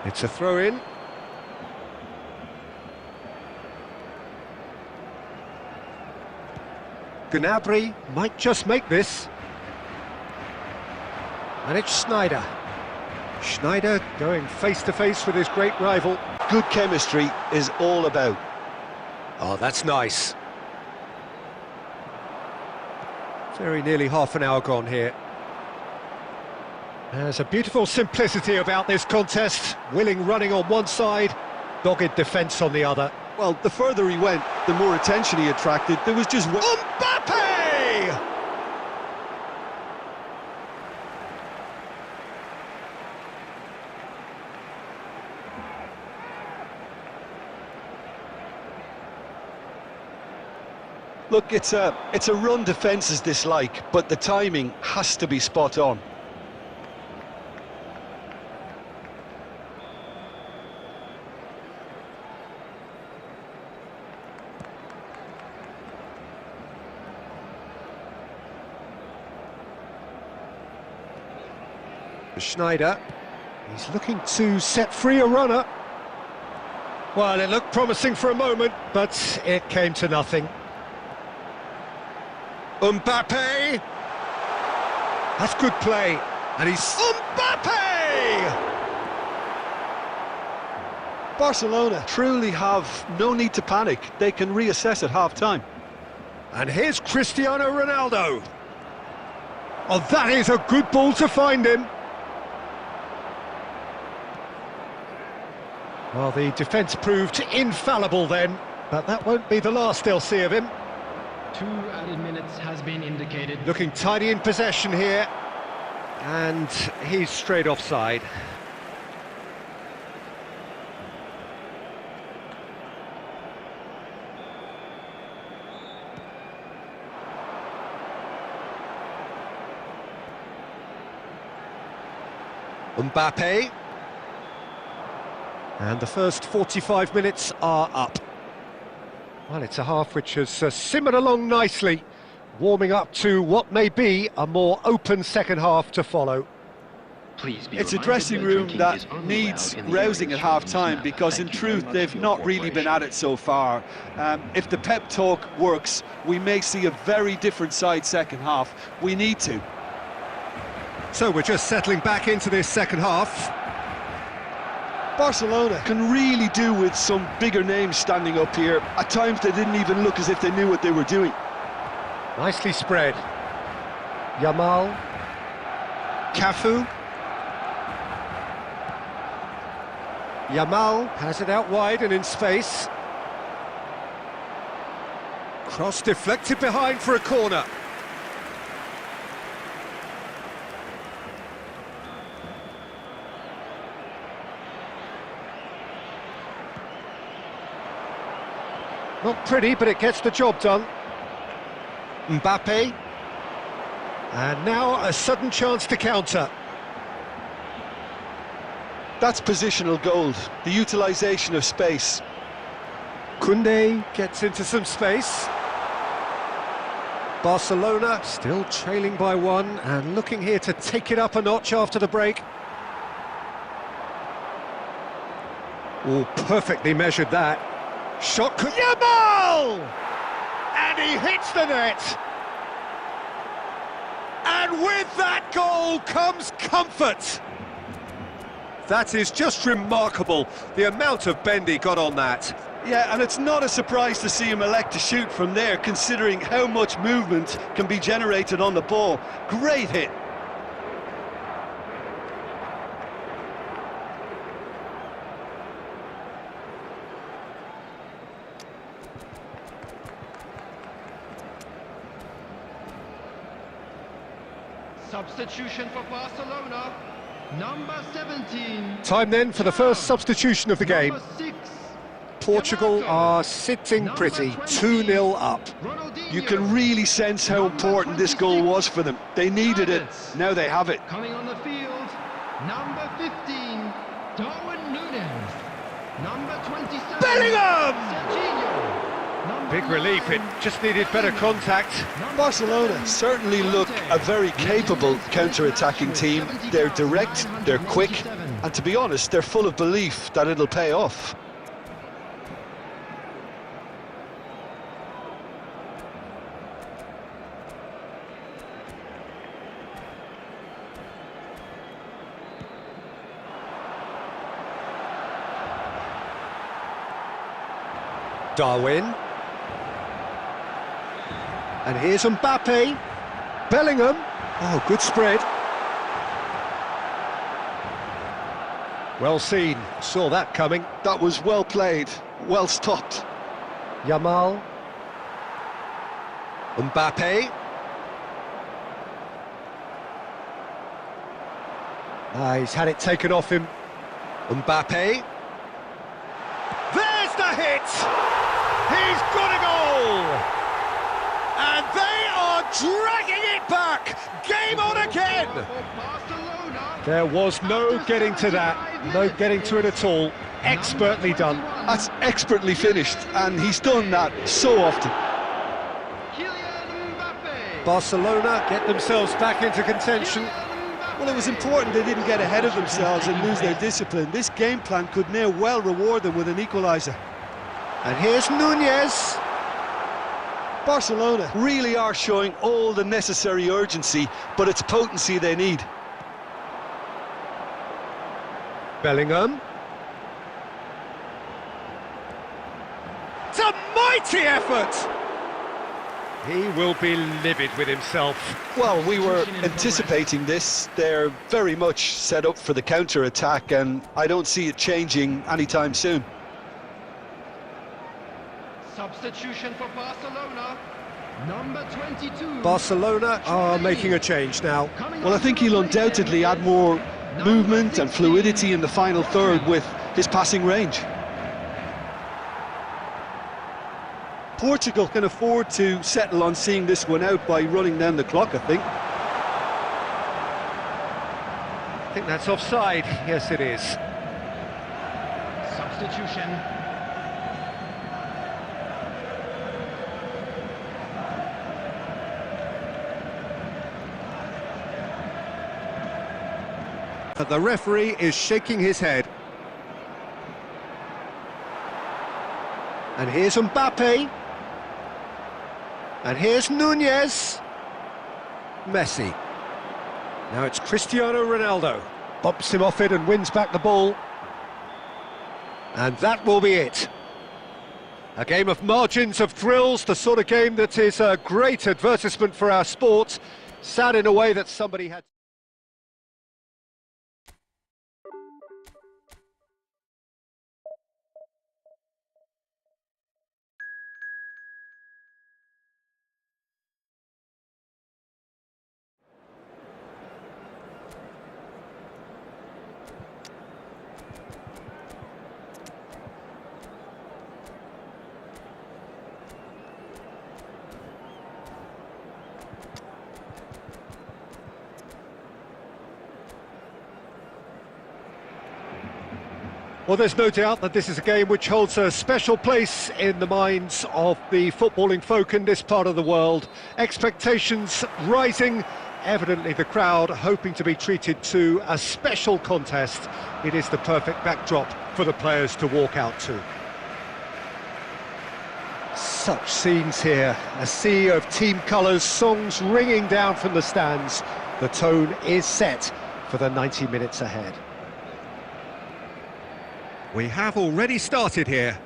It's a throw-in. Gnabry might just make this. And it's Sneijder. Sneijder going face-to-face with his great rival. Good chemistry is all about. Oh, that's nice. Very nearly half an hour gone here. There's a beautiful simplicity about this contest. Willing running on one side, dogged defence on the other. Well, the further he went, the more attention he attracted. There was just... Mbappe! Look, it's a run defence's dislike, but the timing has to be spot on. Schneider, he's looking to set free a runner. Well, it looked promising for a moment, but it came to nothing. Mbappe! That's good play, and he's... Mbappe! Barcelona truly have no need to panic. They can reassess at half-time. And here's Cristiano Ronaldo. Oh, that is a good ball to find him. Well, the defence proved infallible then, but that won't be the last they'll see of him. 2 added minutes has been indicated. Looking tidy in possession here, and he's straight offside. Mbappe. And the first 45 minutes are up. Well, it's a half which has simmered along nicely, warming up to what may be a more open second half to follow. It's a dressing room that needs rousing at half-time because, in truth, they've not really been at it so far. If the pep talk works, we may see a very different side second half. We need to. So we're just settling back into this second half. Barcelona can really do with some bigger names standing up here. At times they didn't even look as if they knew what they were doing. Nicely spread. Yamal. Cafu. Yamal has it out wide and in space. Cross deflected behind for a corner. Not pretty, but it gets the job done. Mbappe. And now a sudden chance to counter. That's positional gold, the utilisation of space. Koundé gets into some space. Barcelona still trailing by 1 and looking here to take it up a notch after the break. Oh, perfectly measured that. Shot, Yamal! And he hits the net! And with that goal comes comfort! That is just remarkable, the amount of bend he got on that. Yeah, and it's not a surprise to see him elect to shoot from there, considering how much movement can be generated on the ball. Great hit. Substitution for Barcelona. Number 17. Time then for the first substitution of the game. Number 6. Portugal are sitting pretty, 2-0 up. You can really sense how important this goal was for them. They needed it, now they have it. Coming on the field, number 15, Darwin Núñez. Number 27, Bellingham! Serginho. Number Big relief, it 9, just needed better contact. Barcelona certainly look a very capable counter-attacking team. They're direct, they're quick, and to be honest, they're full of belief that it'll pay off. Darwin. And here's Mbappe. Bellingham. Oh, good spread. Well seen, saw that coming. That was well played, well stopped. Yamal. Mbappe. He's had it taken off him. Mbappe. There's the hit! He's got a goal! And they are dragging it back! Game on again! There was no getting to that, no getting to it at all. Expertly done. That's expertly finished, and he's done that so often. Barcelona get themselves back into contention. Well, it was important they didn't get ahead of themselves and lose their discipline. This game plan could now well reward them with an equaliser. And here's Nunez. Barcelona really are showing all the necessary urgency, but it's potency they need. Bellingham. It's a mighty effort! He will be livid with himself. Well, we were anticipating this. They're very much set up for the counter-attack, and I don't see it changing anytime soon. Substitution for Barcelona. Number 22. Barcelona are making a change now. Well, I think he'll undoubtedly add more movement and fluidity in the final third with his passing range. Portugal can afford to settle on seeing this one out by running down the clock, I think. I think that's offside. Yes, it is. Substitution. But the referee is shaking his head. And here's Mbappe. And here's Nunez. Messi. Now it's Cristiano Ronaldo. Bumps him off it and wins back the ball. And that will be it. A game of margins, of thrills, the sort of game that is a great advertisement for our sport. Sad in a way that somebody had... Well, there's no doubt that this is a game which holds a special place in the minds of the footballing folk in this part of the world. Expectations rising, evidently the crowd hoping to be treated to a special contest. It is the perfect backdrop for the players to walk out to. Such scenes here, a sea of team colours, songs ringing down from the stands. The tone is set for the 90 minutes ahead. We have already started here.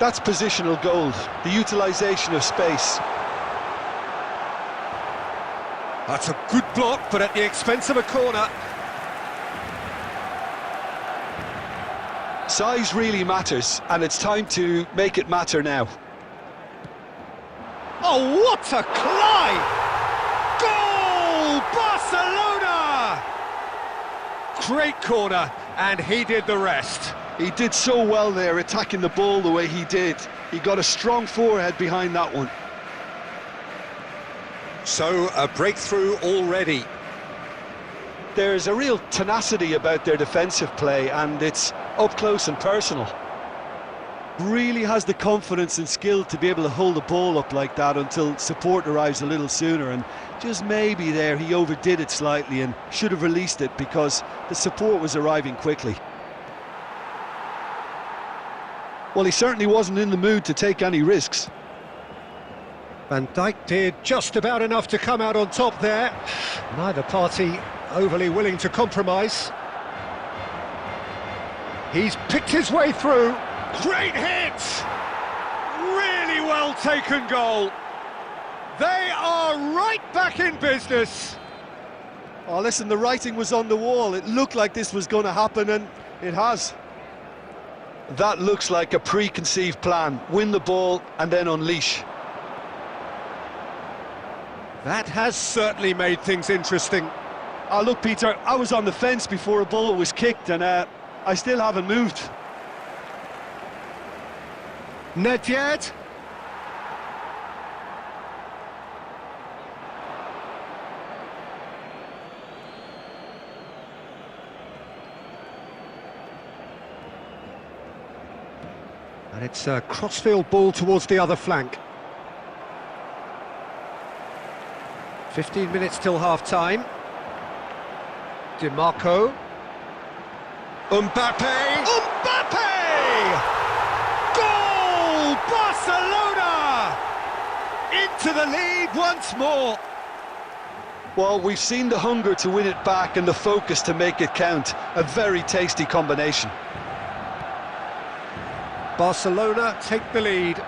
That's positional gold, the utilisation of space. That's a good block, but at the expense of a corner. Size really matters, and it's time to make it matter now. Oh, what a climb! Goal! Barcelona! Great corner, and he did the rest. He did so well there, attacking the ball the way he did. He got a strong forehead behind that one. So, a breakthrough already. There's a real tenacity about their defensive play, and it's up close and personal. Really has the confidence and skill to be able to hold the ball up like that until support arrives a little sooner, and just maybe there he overdid it slightly and should have released it because the support was arriving quickly. Well, he certainly wasn't in the mood to take any risks. Van Dijk did just about enough to come out on top there. Neither party overly willing to compromise. He's picked his way through. Great hit! Really well well taken goal. They are right back in business. Oh, listen, the writing was on the wall. It looked like this was going to happen, and it has. That looks like a preconceived plan. Win the ball and then unleash. That has certainly made things interesting. Oh, look, Peter, I was on the fence before a ball was kicked, and I still haven't moved. Nedved. And it's a crossfield ball towards the other flank. 15 minutes till half-time. DiMarco. Mbappe! Goal! Barcelona! Into the lead once more. Well, we've seen the hunger to win it back and the focus to make it count. A very tasty combination. Barcelona take the lead.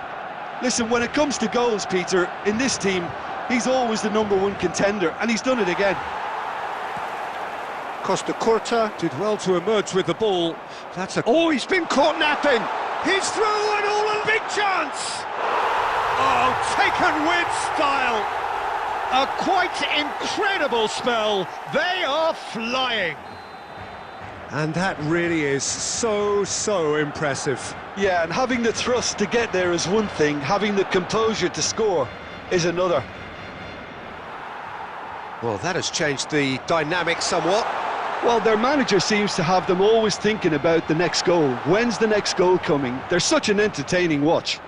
Listen, when it comes to goals, Peter, in this team, he's always the #1 contender, and he's done it again. Costa Curta did well to emerge with the ball. Oh, he's been caught napping. He's through and all a big chance. Oh, taken with style. A quite incredible spell. They are flying. And that really is so impressive. Yeah, and having the thrust to get there is one thing, having the composure to score is another. Well, that has changed the dynamic somewhat. Well, their manager seems to have them always thinking about the next goal. When's the next goal coming? They're such an entertaining watch.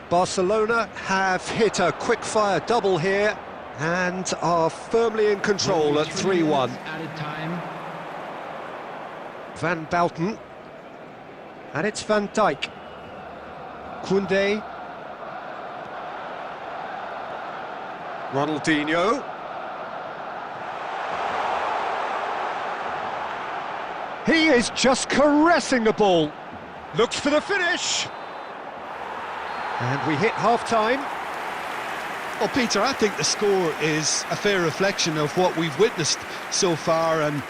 Barcelona have hit a quick-fire double here and are firmly in control at 3-1. Added time. Van Bouten. And it's Van Dijk. Koundé. Ronaldinho. He is just caressing the ball. Looks for the finish. And we hit half-time. Well, Peter, I think the score is a fair reflection of what we've witnessed so far, and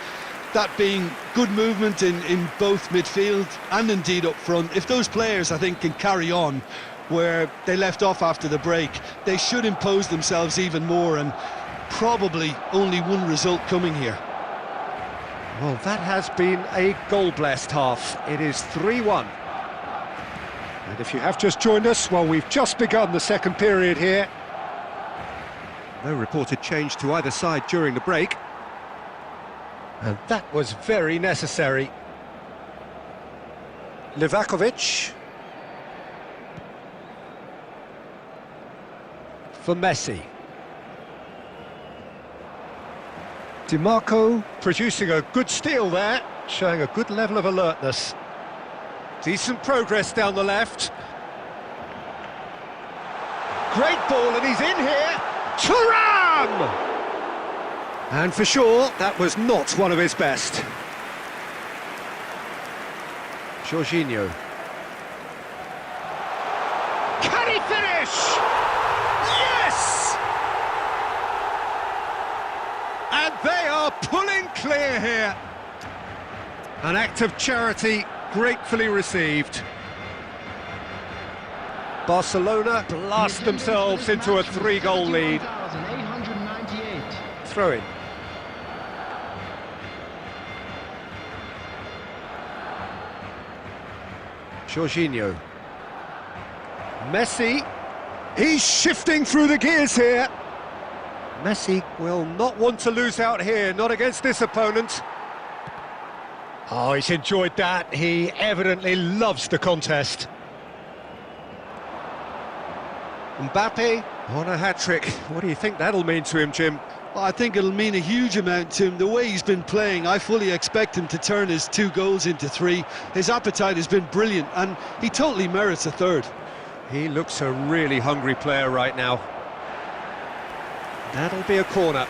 that being good movement in both midfield and indeed up front. If those players, I think, can carry on where they left off after the break, they should impose themselves even more, and probably only one result coming here. Well, that has been a goal-blessed half. It is 3-1. And if you have just joined us, well, we've just begun the second period here. No reported change to either side during the break. And that was very necessary. Livakovic. For Messi. DiMarco producing a good steal there, showing a good level of alertness. Decent progress down the left. Great ball, and he's in here. Thuram! And for sure, that was not one of his best. Jorginho. Can he finish? Yes! And they are pulling clear here. An act of charity gratefully received. Barcelona blast themselves into a 3-goal lead. 898. Throw in. Jorginho. Messi. He's shifting through the gears here. Messi will not want to lose out here, not against this opponent. Oh, he's enjoyed that. He evidently loves the contest. Mbappe on a hat-trick. What do you think that'll mean to him, Jim? Well, I think it'll mean a huge amount to him. The way he's been playing, I fully expect him to turn his 2 goals into 3. His appetite has been brilliant, and he totally merits a 3rd. He looks a really hungry player right now. That'll be a corner.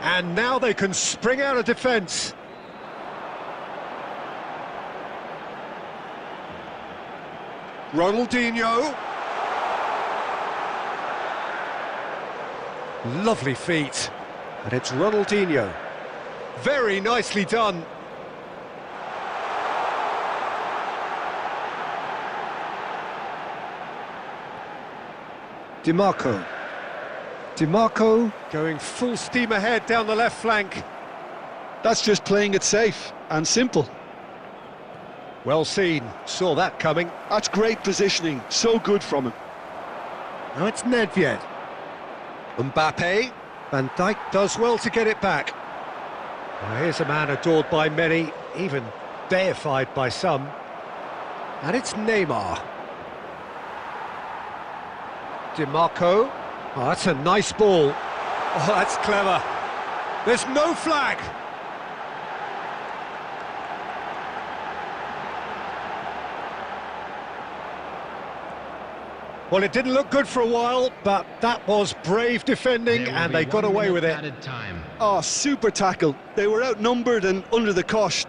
And now they can spring out of defence. Ronaldinho. Lovely feet. And it's Ronaldinho. Very nicely done. DiMarco. DiMarco going full steam ahead down the left flank. That's just playing it safe and simple. Well seen, saw that coming. That's great positioning, so good from him. Now it's Nedved. Mbappe. Van Dijk does well to get it back. Well, here's a man adored by many, even deified by some. And it's Neymar. DiMarco. Oh, that's a nice ball. Oh, that's clever. There's no flag. Well, it didn't look good for a while, but that was brave defending, and they got away with it. Oh, super tackle. They were outnumbered and under the cosh.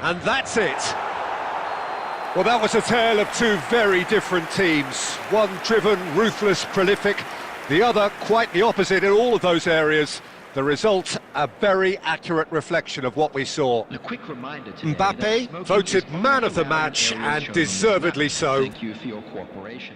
And that's it. Well, that was a tale of two very different teams. One driven, ruthless, prolific. The other quite the opposite in all of those areas. The result, a very accurate reflection of what we saw. A quick reminder today Mbappe voted man of the match, and deservedly so. Thank you for your cooperation.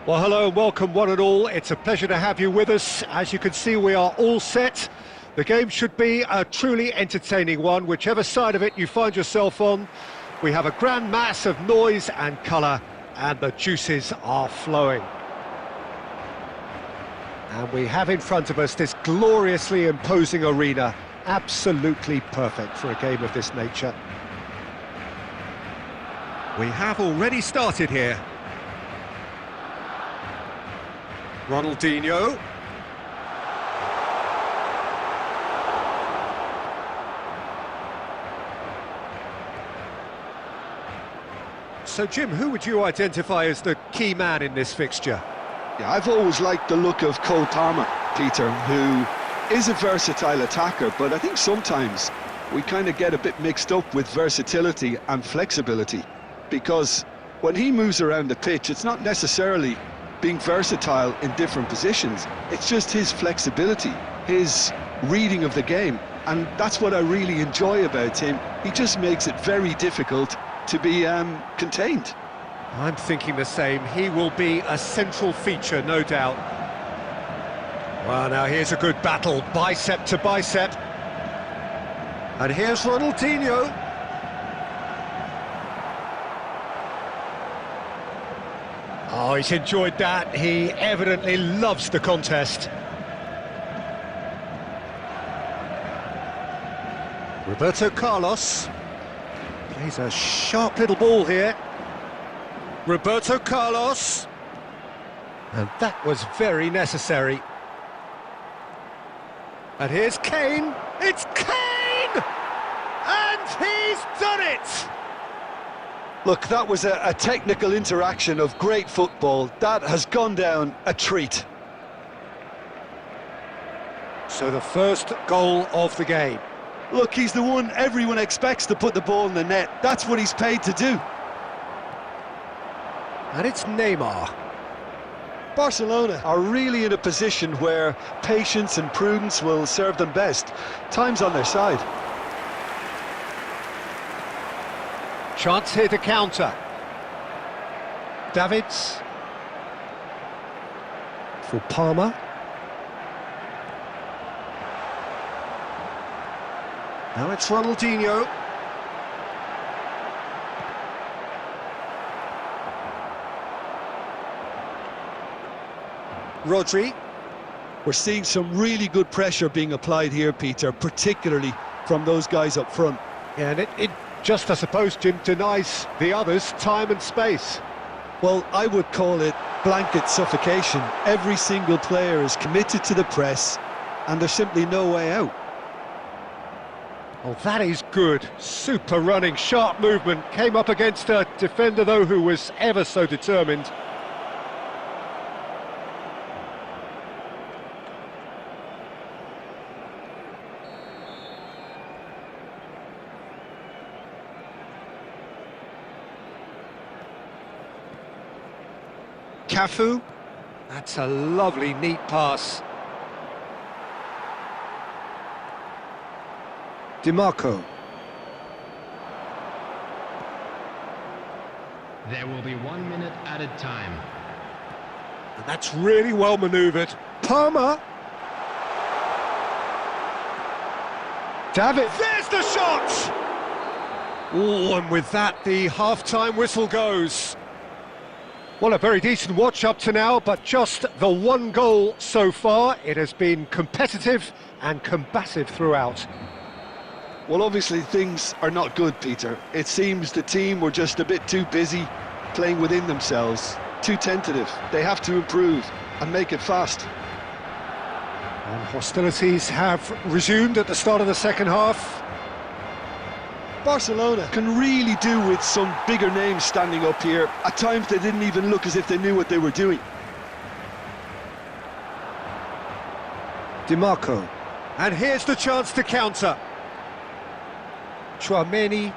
Well, hello and welcome one and all. It's a pleasure to have you with us. As you can see, we are all set. The game should be a truly entertaining one, whichever side of it you find yourself on. We have a grand mass of noise and colour, and the juices are flowing. And we have in front of us this gloriously imposing arena, absolutely perfect for a game of this nature. We have already started here. Ronaldinho. So, Jim, who would you identify as the key man in this fixture? Yeah, I've always liked the look of Cole Palmer, Peter, who is a versatile attacker, but I think sometimes we kind of get a bit mixed up with versatility and flexibility, because when he moves around the pitch, it's not necessarily being versatile in different positions, it's just his flexibility, his reading of the game, and that's what I really enjoy about him. He just makes it very difficult to be contained. I'm thinking the same. He will be a central feature, no doubt. Well, now here's a good battle, bicep to bicep. And here's Ronaldinho. Oh, he's enjoyed that. He evidently loves the contest. Roberto Carlos plays a sharp little ball here. Roberto Carlos. And that was very necessary. And here's Kane. It's Kane! And he's done it! Look, that was a technical interaction of great football. That has gone down a treat. So the first goal of the game. Look, he's the one everyone expects to put the ball in the net. That's what he's paid to do. And it's Neymar. Barcelona are really in a position where patience and prudence will serve them best. Time's on their side. Chance here to counter. Davids. For Palmer. Now it's Ronaldinho. Rodri. We're seeing some really good pressure being applied here, Peter, particularly from those guys up front. Yeah, and it just, I suppose, Jim, denies the others time and space. Well, I would call it blanket suffocation. Every single player is committed to the press, and there's simply no way out. Oh, that is good. Super running, sharp movement. Came up against a defender, though, who was ever so determined. Cafu. That's a lovely, neat pass. DiMarco. There will be 1 minute added time. And that's really well manoeuvred. Palmer. David. There's the shot! Oh, and with that, the half-time whistle goes. Well, a very decent watch up to now, but just the one goal so far. It has been competitive and combative throughout. Well, obviously things are not good, Peter. It seems the team were just a bit too busy playing within themselves, too tentative. They have to improve and make it fast. And hostilities have resumed at the start of the second half. Barcelona can really do with some bigger names standing up here. At times they didn't even look as if they knew what they were doing. DiMarco. And here's the chance to counter. Tchouaméni.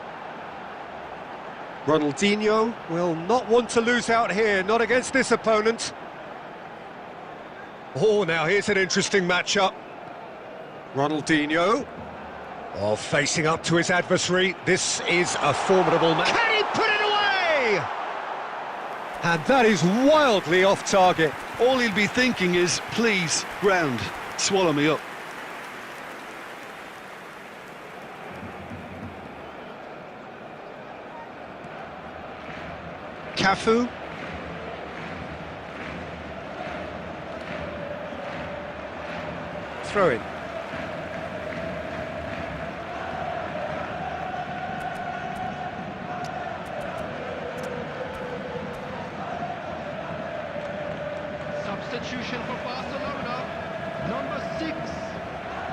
Ronaldinho will not want to lose out here, not against this opponent. Oh, now here's an interesting matchup. Ronaldinho. Oh, facing up to his adversary. This is a formidable match. Can he put it away? And that is wildly off target. All he'll be thinking is, please, ground, swallow me up. Cafu. Throw in. Substitution for Barcelona, number 6,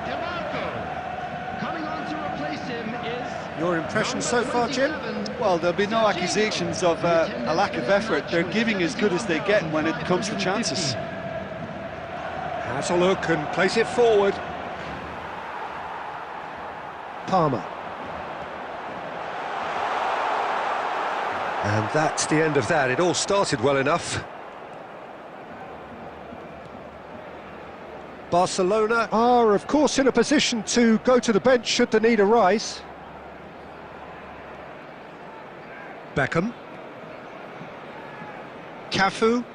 DeMarco. Coming on to replace him is... Your impression so far, Jim? Well, there'll be no accusations of a lack of effort. They're giving as good as they get when it comes to chances. Has a look and plays it forward. Palmer. And that's the end of that. It all started well enough. Barcelona are, of course, in a position to go to the bench should the need arise. Beckham. Cafu.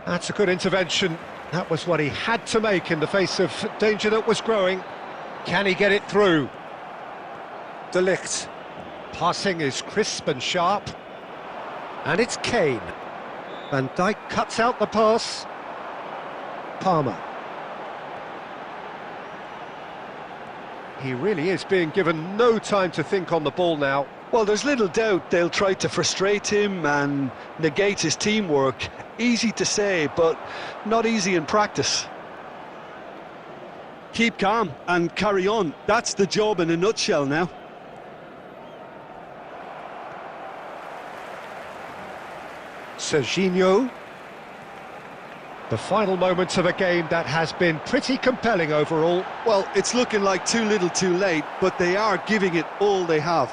That's a good intervention. That was what he had to make in the face of danger that was growing. Can he get it through? De Ligt. Passing is crisp and sharp. And it's Kane. Van Dijk cuts out the pass. Palmer. He really is being given no time to think on the ball now. Well, there's little doubt they'll try to frustrate him and negate his teamwork. Easy to say, but not easy in practice. Keep calm and carry on. That's the job in a nutshell now. Serginho. The final moments of a game that has been pretty compelling overall. Well, it's looking like too little too late, but they are giving it all they have.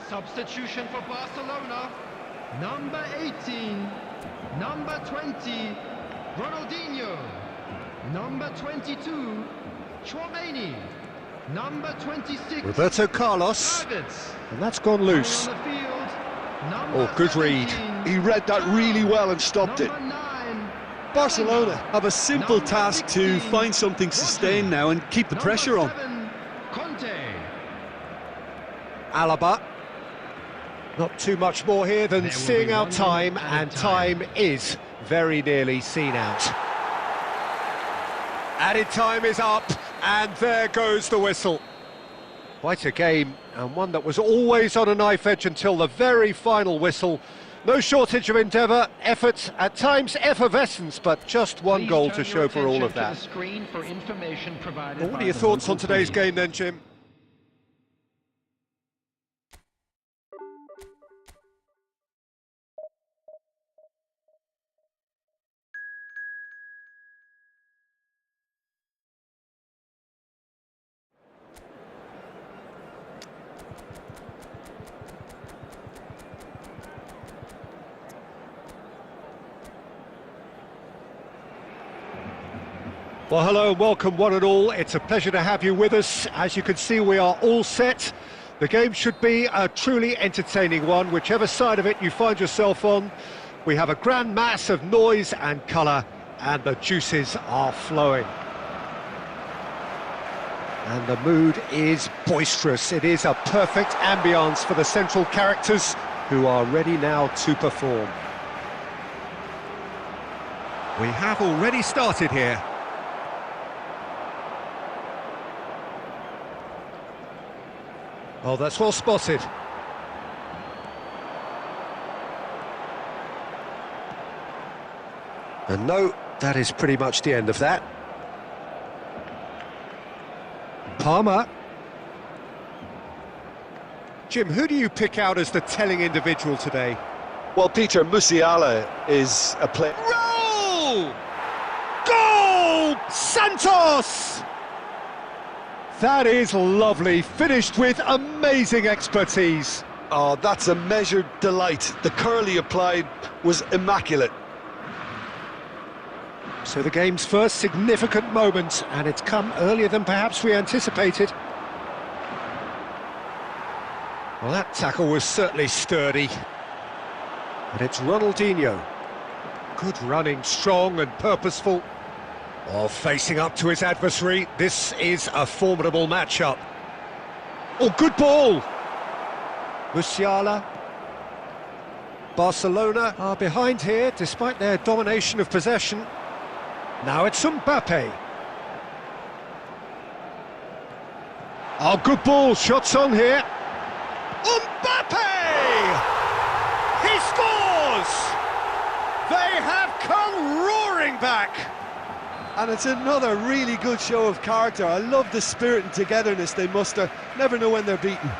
Substitution for Barcelona, number 18, number 20, Ronaldinho, number 22, Chouameni, number 26, Roberto Carlos. Davids. And that's gone loose. On the field, Oh, good read. 17, He read that really well and stopped it. number 9, Barcelona have a simple task to find something sustained now and keep the pressure on. 7, Conte. Alaba. Not too much more here than There will seeing be out 1 time, minute added and time. time is very nearly seen out. Added time is up, and there goes the whistle. Quite a game, and one that was always on a knife edge until the very final whistle. No shortage of endeavour, effort, at times effervescence, but just one Please goal turn to your show for all attention of to that. the screen for information provided What by are your the thoughts on local today's police. game then, Jim? Well, hello and welcome one and all. It's a pleasure to have you with us. As you can see, we are all set. The game should be a truly entertaining one, whichever side of it you find yourself on. We have a grand mass of noise and colour, and the juices are flowing. And the mood is boisterous. It is a perfect ambience for the central characters, who are ready now to perform. We have already started here. Oh, that's well spotted. And no, that is pretty much the end of that. Palmer. Jim, who do you pick out as the telling individual today? Well, Peter, Musiala is a player. Roll! Goal! Santos! That is lovely, finished with amazing expertise. Oh, that's a measured delight. The curl he applied was immaculate. So the game's first significant moment, and it's come earlier than perhaps we anticipated. Well, that tackle was certainly sturdy. And it's Ronaldinho. Good running, strong and purposeful. Oh, facing up to his adversary, this is a formidable matchup. Oh, good ball! Musiala. Barcelona are behind here, despite their domination of possession. Now it's Mbappe. Oh, good ball, shots on here. Mbappe! He scores! They have come roaring back! And it's another really good show of character. I love the spirit and togetherness they muster. Never know when they're beaten.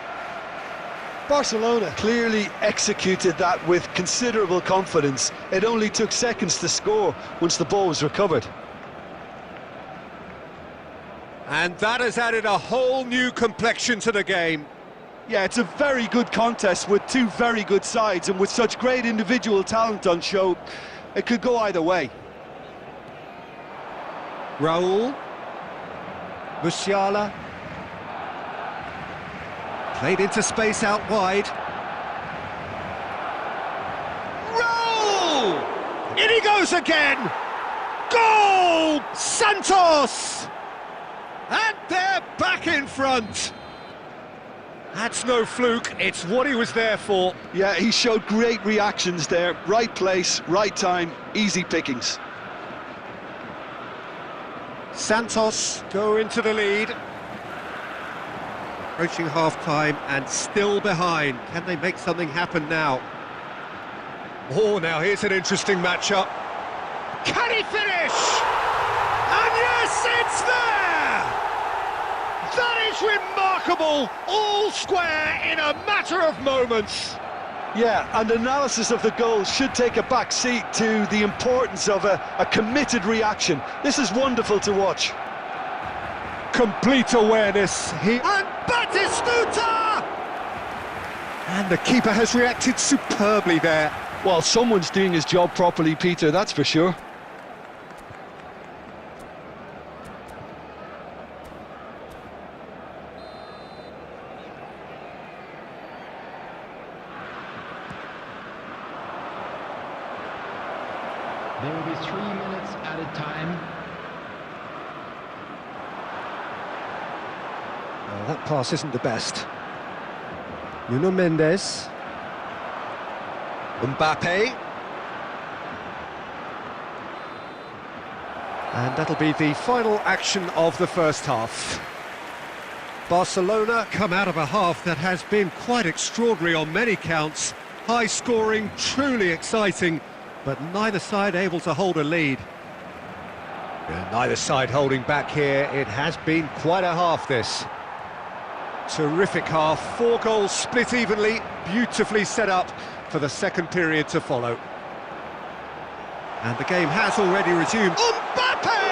Barcelona clearly executed that with considerable confidence. It only took seconds to score once the ball was recovered. And that has added a whole new complexion to the game. Yeah, it's a very good contest with two very good sides, and with such great individual talent on show, it could go either way. Raul. Musiala. Played into space out wide. Raul! In he goes again! Goal! Santos! And they're back in front! That's no fluke, it's what he was there for. Yeah, he showed great reactions there. Right place, right time, easy pickings. Santos go into the lead. Approaching half-time and still behind. Can they make something happen now? Oh, now here's an interesting matchup. Can he finish? And yes, it's there! That is remarkable! All square in a matter of moments. Yeah, and analysis of the goal should take a back seat to the importance of a committed reaction. This is wonderful to watch. Complete awareness. And Batistuta! And the keeper has reacted superbly there. Well, someone's doing his job properly, Peter, that's for sure. There will be 3 minutes added time. Oh, that pass isn't the best. Nuno Mendes. Mbappe. And that'll be the final action of the first half. Barcelona come out of a half that has been quite extraordinary on many counts. High scoring, truly exciting, but neither side able to hold a lead. Yeah, neither side holding back here. It has been quite a half, this. Terrific half, 4 goals split evenly, beautifully set up for the second period to follow. And the game has already resumed. Mbappe!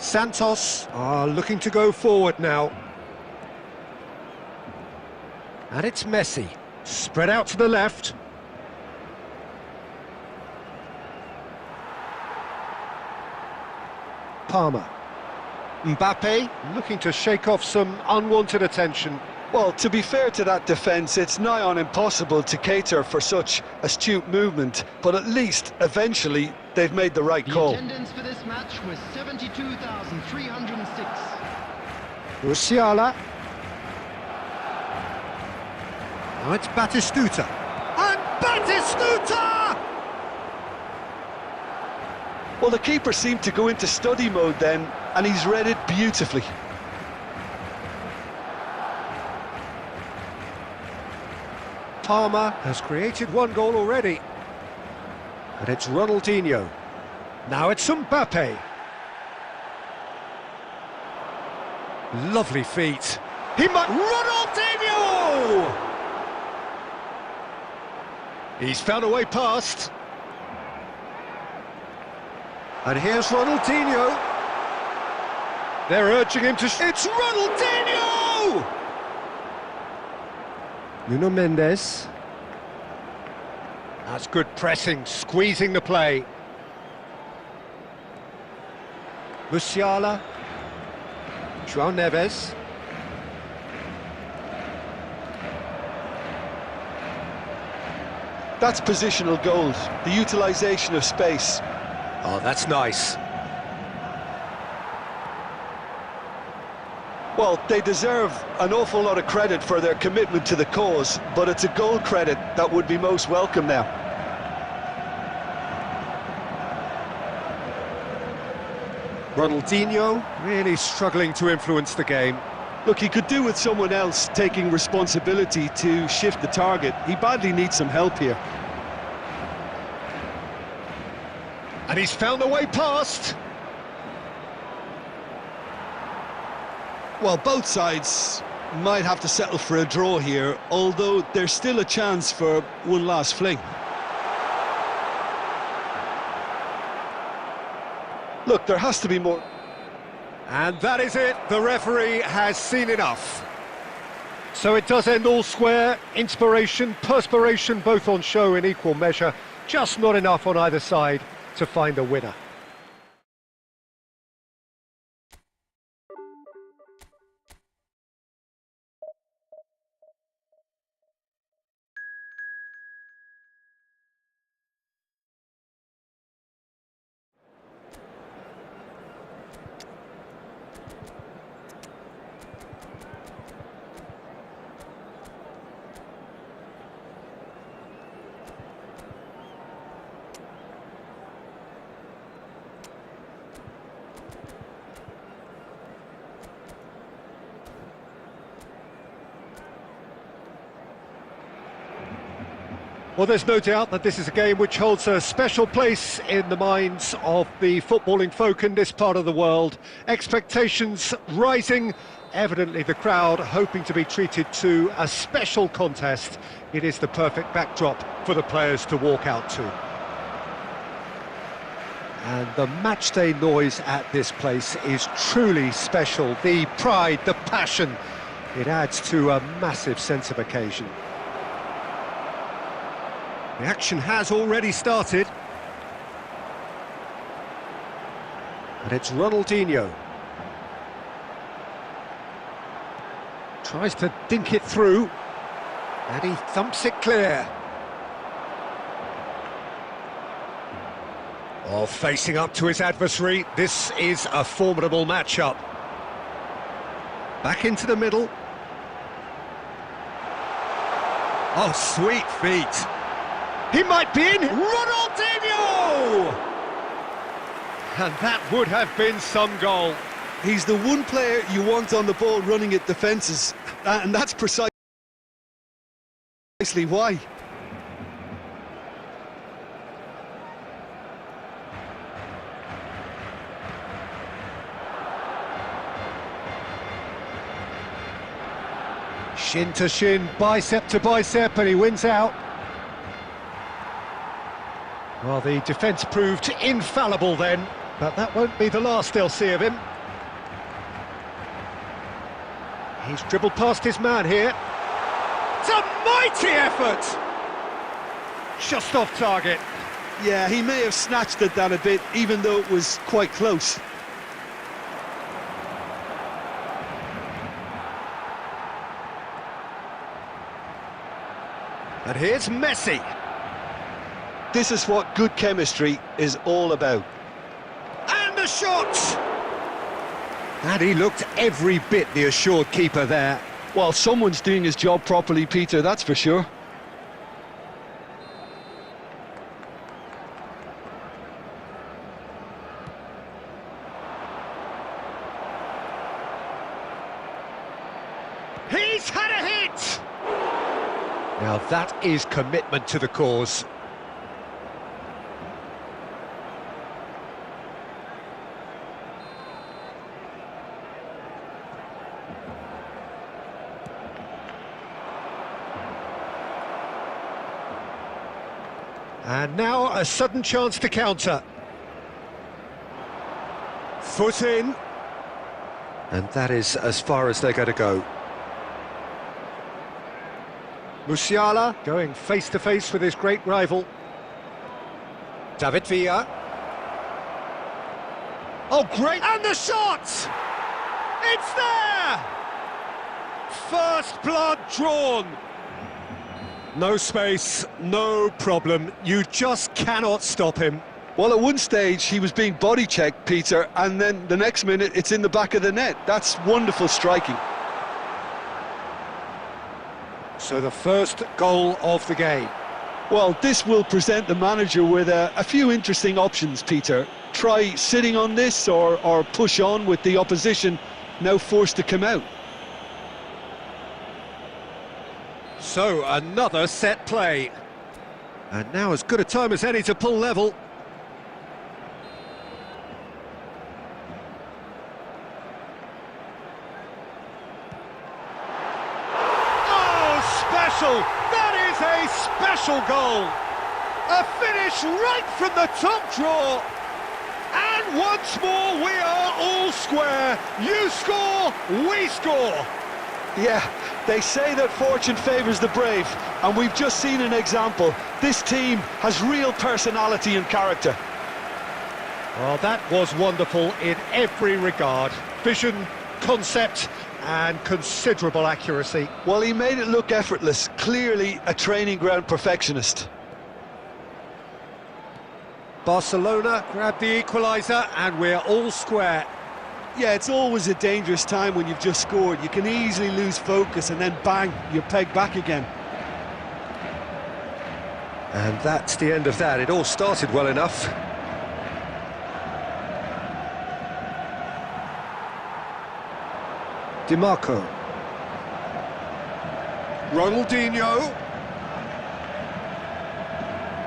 Santos are looking to go forward now. And it's Messi. Spread out to the left. Palmer. Mbappe looking to shake off some unwanted attention. Well, to be fair to that defence, it's nigh on impossible to cater for such astute movement, but at least, eventually, they've made the right call. The attendance for this match was 72,306. Musiala. Now it's Batistuta. And Batistuta! Well, the keeper seemed to go into study mode then, and he's read it beautifully. Palmer has created one goal already. And it's Ronaldinho. Now it's Mbappe. Lovely feet. He might... Ronaldinho! He's found a way past. And here's Ronaldinho. They're urging him to... It's Ronaldinho! Nuno Mendes. That's good pressing, squeezing the play. Musiala. João Neves. That's positional goals, the utilisation of space. Oh, that's nice. Well, they deserve an awful lot of credit for their commitment to the cause, but it's a goal credit that would be most welcome now. Ronaldinho really struggling to influence the game. Look, he could do with someone else taking responsibility to shift the target. He badly needs some help here. And he's found the way past. Well, both sides might have to settle for a draw here, although there's still a chance for one last fling. Look, there has to be more. And that is it. The referee has seen enough. So it does end all square. Inspiration, perspiration, both on show in equal measure. Just not enough on either side to find a winner. Well, there's no doubt that this is a game which holds a special place in the minds of the footballing folk in this part of the world. Expectations rising, evidently the crowd hoping to be treated to a special contest. It is the perfect backdrop for the players to walk out to. And the matchday noise at this place is truly special. The pride, the passion, it adds to a massive sense of occasion. The action has already started. And it's Ronaldinho. Tries to dink it through. And he thumps it clear. Oh, facing up to his adversary. This is a formidable matchup. Back into the middle. Oh, sweet feet. He might be in. Ronaldinho! And that would have been some goal. He's the one player you want on the ball running at defences, and that's precisely why. Shin to shin, bicep to bicep, and he wins out. Well, the defence proved infallible then, but that won't be the last they'll see of him. He's dribbled past his man here. It's a mighty effort! Just off target. Yeah, he may have snatched at that a bit, even though it was quite close. And here's Messi. This is what good chemistry is all about. And the shot! And he looked every bit the assured keeper there. Well, someone's doing his job properly, Peter, that's for sure. He's had a hit! Now that is commitment to the cause. And now a sudden chance to counter. Foot in. And that is as far as they're going to go. Musiala going face-to-face with his great rival. David Villa. Oh, great! And the shot! It's there! First blood drawn. No space, no problem. You just cannot stop him. Well, at one stage he was being body checked, Peter, and then the next minute it's in the back of the net. That's wonderful striking. So the first goal of the game. Well, this will present the manager with a few interesting options, Peter. Try sitting on this or push on with the opposition now forced to come out. So another set play. And now as good a time as any to pull level. That is a special goal. A finish right from the top draw. And once more we are all square. You score, we score. Yeah, they say that fortune favours the brave, and we've just seen an example. This team has real personality and character. Well, that was wonderful in every regard. Vision, concept, and considerable accuracy. Well, he made it look effortless. Clearly a training ground perfectionist. Barcelona grabbed the equaliser and we're all square. Yeah, it's always a dangerous time when you've just scored. You can easily lose focus and then bang, you're pegged back again. And that's the end of that. It all started well enough. DiMarco. Ronaldinho.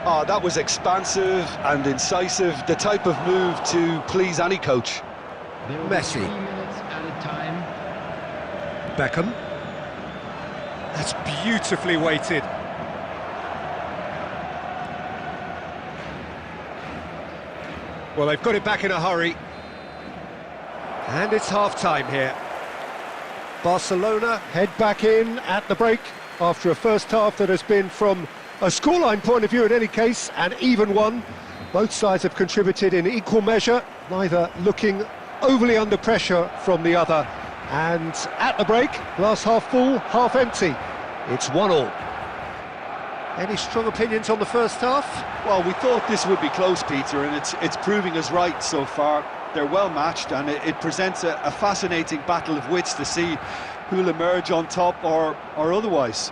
Oh, that was expansive and incisive, the type of move to please any coach. There will be Messi. 3 minutes at a time. Beckham. That's beautifully weighted. Well, they've got it back in a hurry. And it's half-time here. Barcelona head back in at the break after a first half that has been, from a scoreline point of view in any case, an even one. Both sides have contributed in equal measure, neither looking overly under pressure from the other. And at the break, glass half full, half empty. It's 1-1. Any strong opinions on the first half? Well, we thought this would be close, Peter, and it's proving us right so far. They're well matched, and it presents a fascinating battle of wits to see who'll emerge on top or otherwise.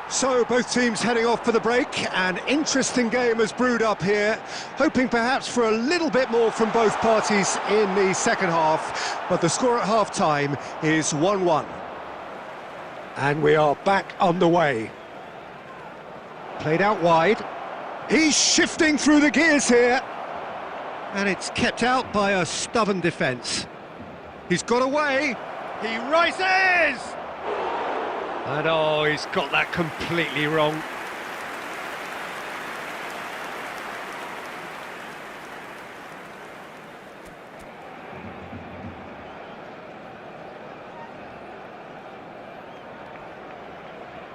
So both teams heading off for the break. An interesting game has brewed up here, hoping perhaps for a little bit more from both parties in the second half, but the score at half-time is 1-1. And we are back underway. Played out wide. He's shifting through the gears here. And it's kept out by a stubborn defence. He's got away. He rises! And oh, he's got that completely wrong.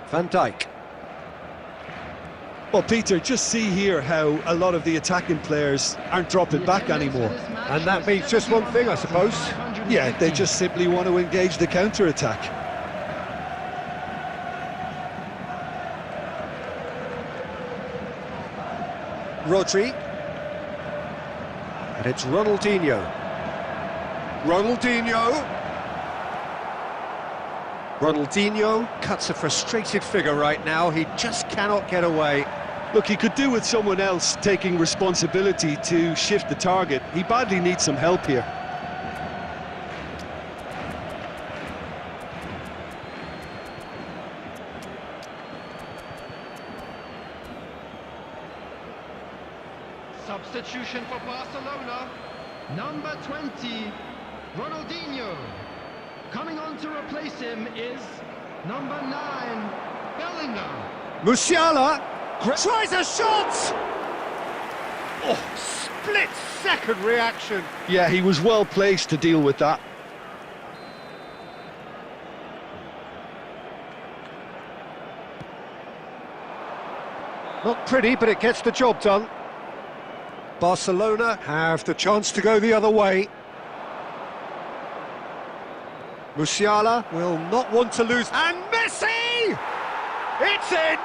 Van Dijk. Well, Peter, just see here how a lot of the attacking players aren't dropping back anymore. And that means just one thing, I suppose. Yeah, they just simply want to engage the counter-attack. Rodri. And it's Ronaldinho. Ronaldinho cuts a frustrated figure right now. He just cannot get away. Look, he could do with someone else taking responsibility to shift the target. He badly needs some help here. Substitution for Barcelona. Number 20, Ronaldinho. Coming on to replace him is number 9, Bellingham. Musiala tries a shot! Oh, split-second reaction. Yeah, he was well placed to deal with that. Not pretty, but it gets the job done. Barcelona have the chance to go the other way. Musiala will not want to lose. And Messi! It's in!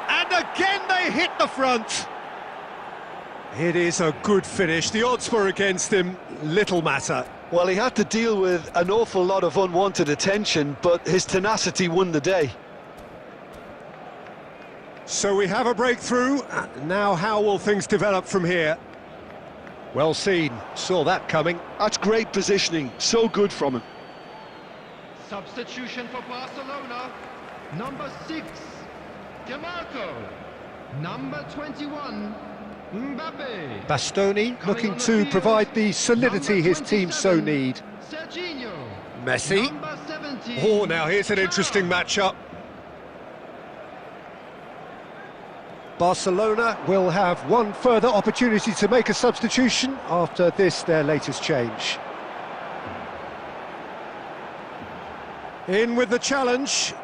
And again they hit the front. It is a good finish. The odds were against him. Little matter. Well, he had to deal with an awful lot of unwanted attention, but his tenacity won the day. So we have a breakthrough. Now how will things develop from here? Well seen. Saw that coming. That's great positioning. So good from him. Substitution for Barcelona. Number 6, Demarco. Number 21, Mbappe. Bastoni looking to provide the solidity his team so need. Serginho. Messi. Number 17. Oh, now here's an interesting matchup. Barcelona will have one further opportunity to make a substitution after this, their latest change. In with the challenge.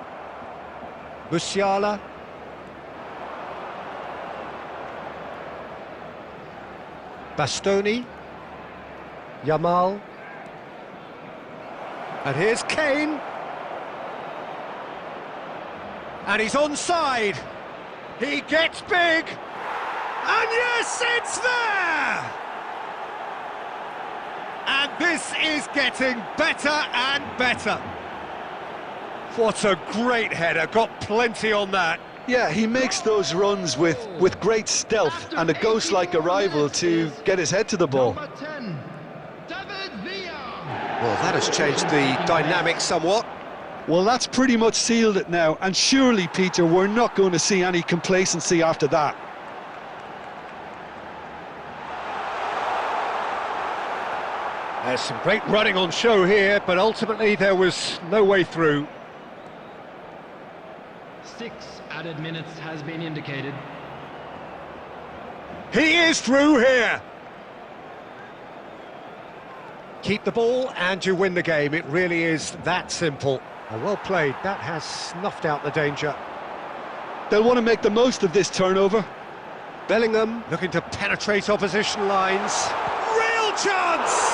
Musiala. Bastoni. Yamal. And here's Kane. And he's onside. He gets big. And yes, it's there! And this is getting better and better. What a great header, got plenty on that. Yeah, he makes those runs with great stealth and a ghost-like arrival to get his head to the ball. Number 10, David Villa. Well, that has changed the dynamic somewhat. Well, that's pretty much sealed it now, and surely, Peter, we're not going to see any complacency after that. There's some great running on show here, but ultimately there was no way through. 6 added minutes has been indicated. He is through here. Keep the ball and you win the game. It really is that simple. Well played. That has snuffed out the danger. They'll want to make the most of this turnover. Bellingham looking to penetrate opposition lines. Real chance!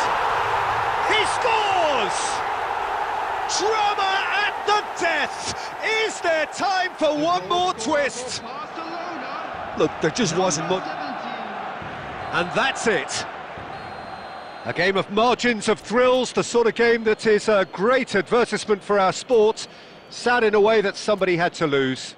He scores! Drama at the death! Is there time for one more twist? Barcelona. Look, there just wasn't Number much. 17. And that's it. A game of margins of thrills, the sort of game that is a great advertisement for our sport. Sad in a way that somebody had to lose.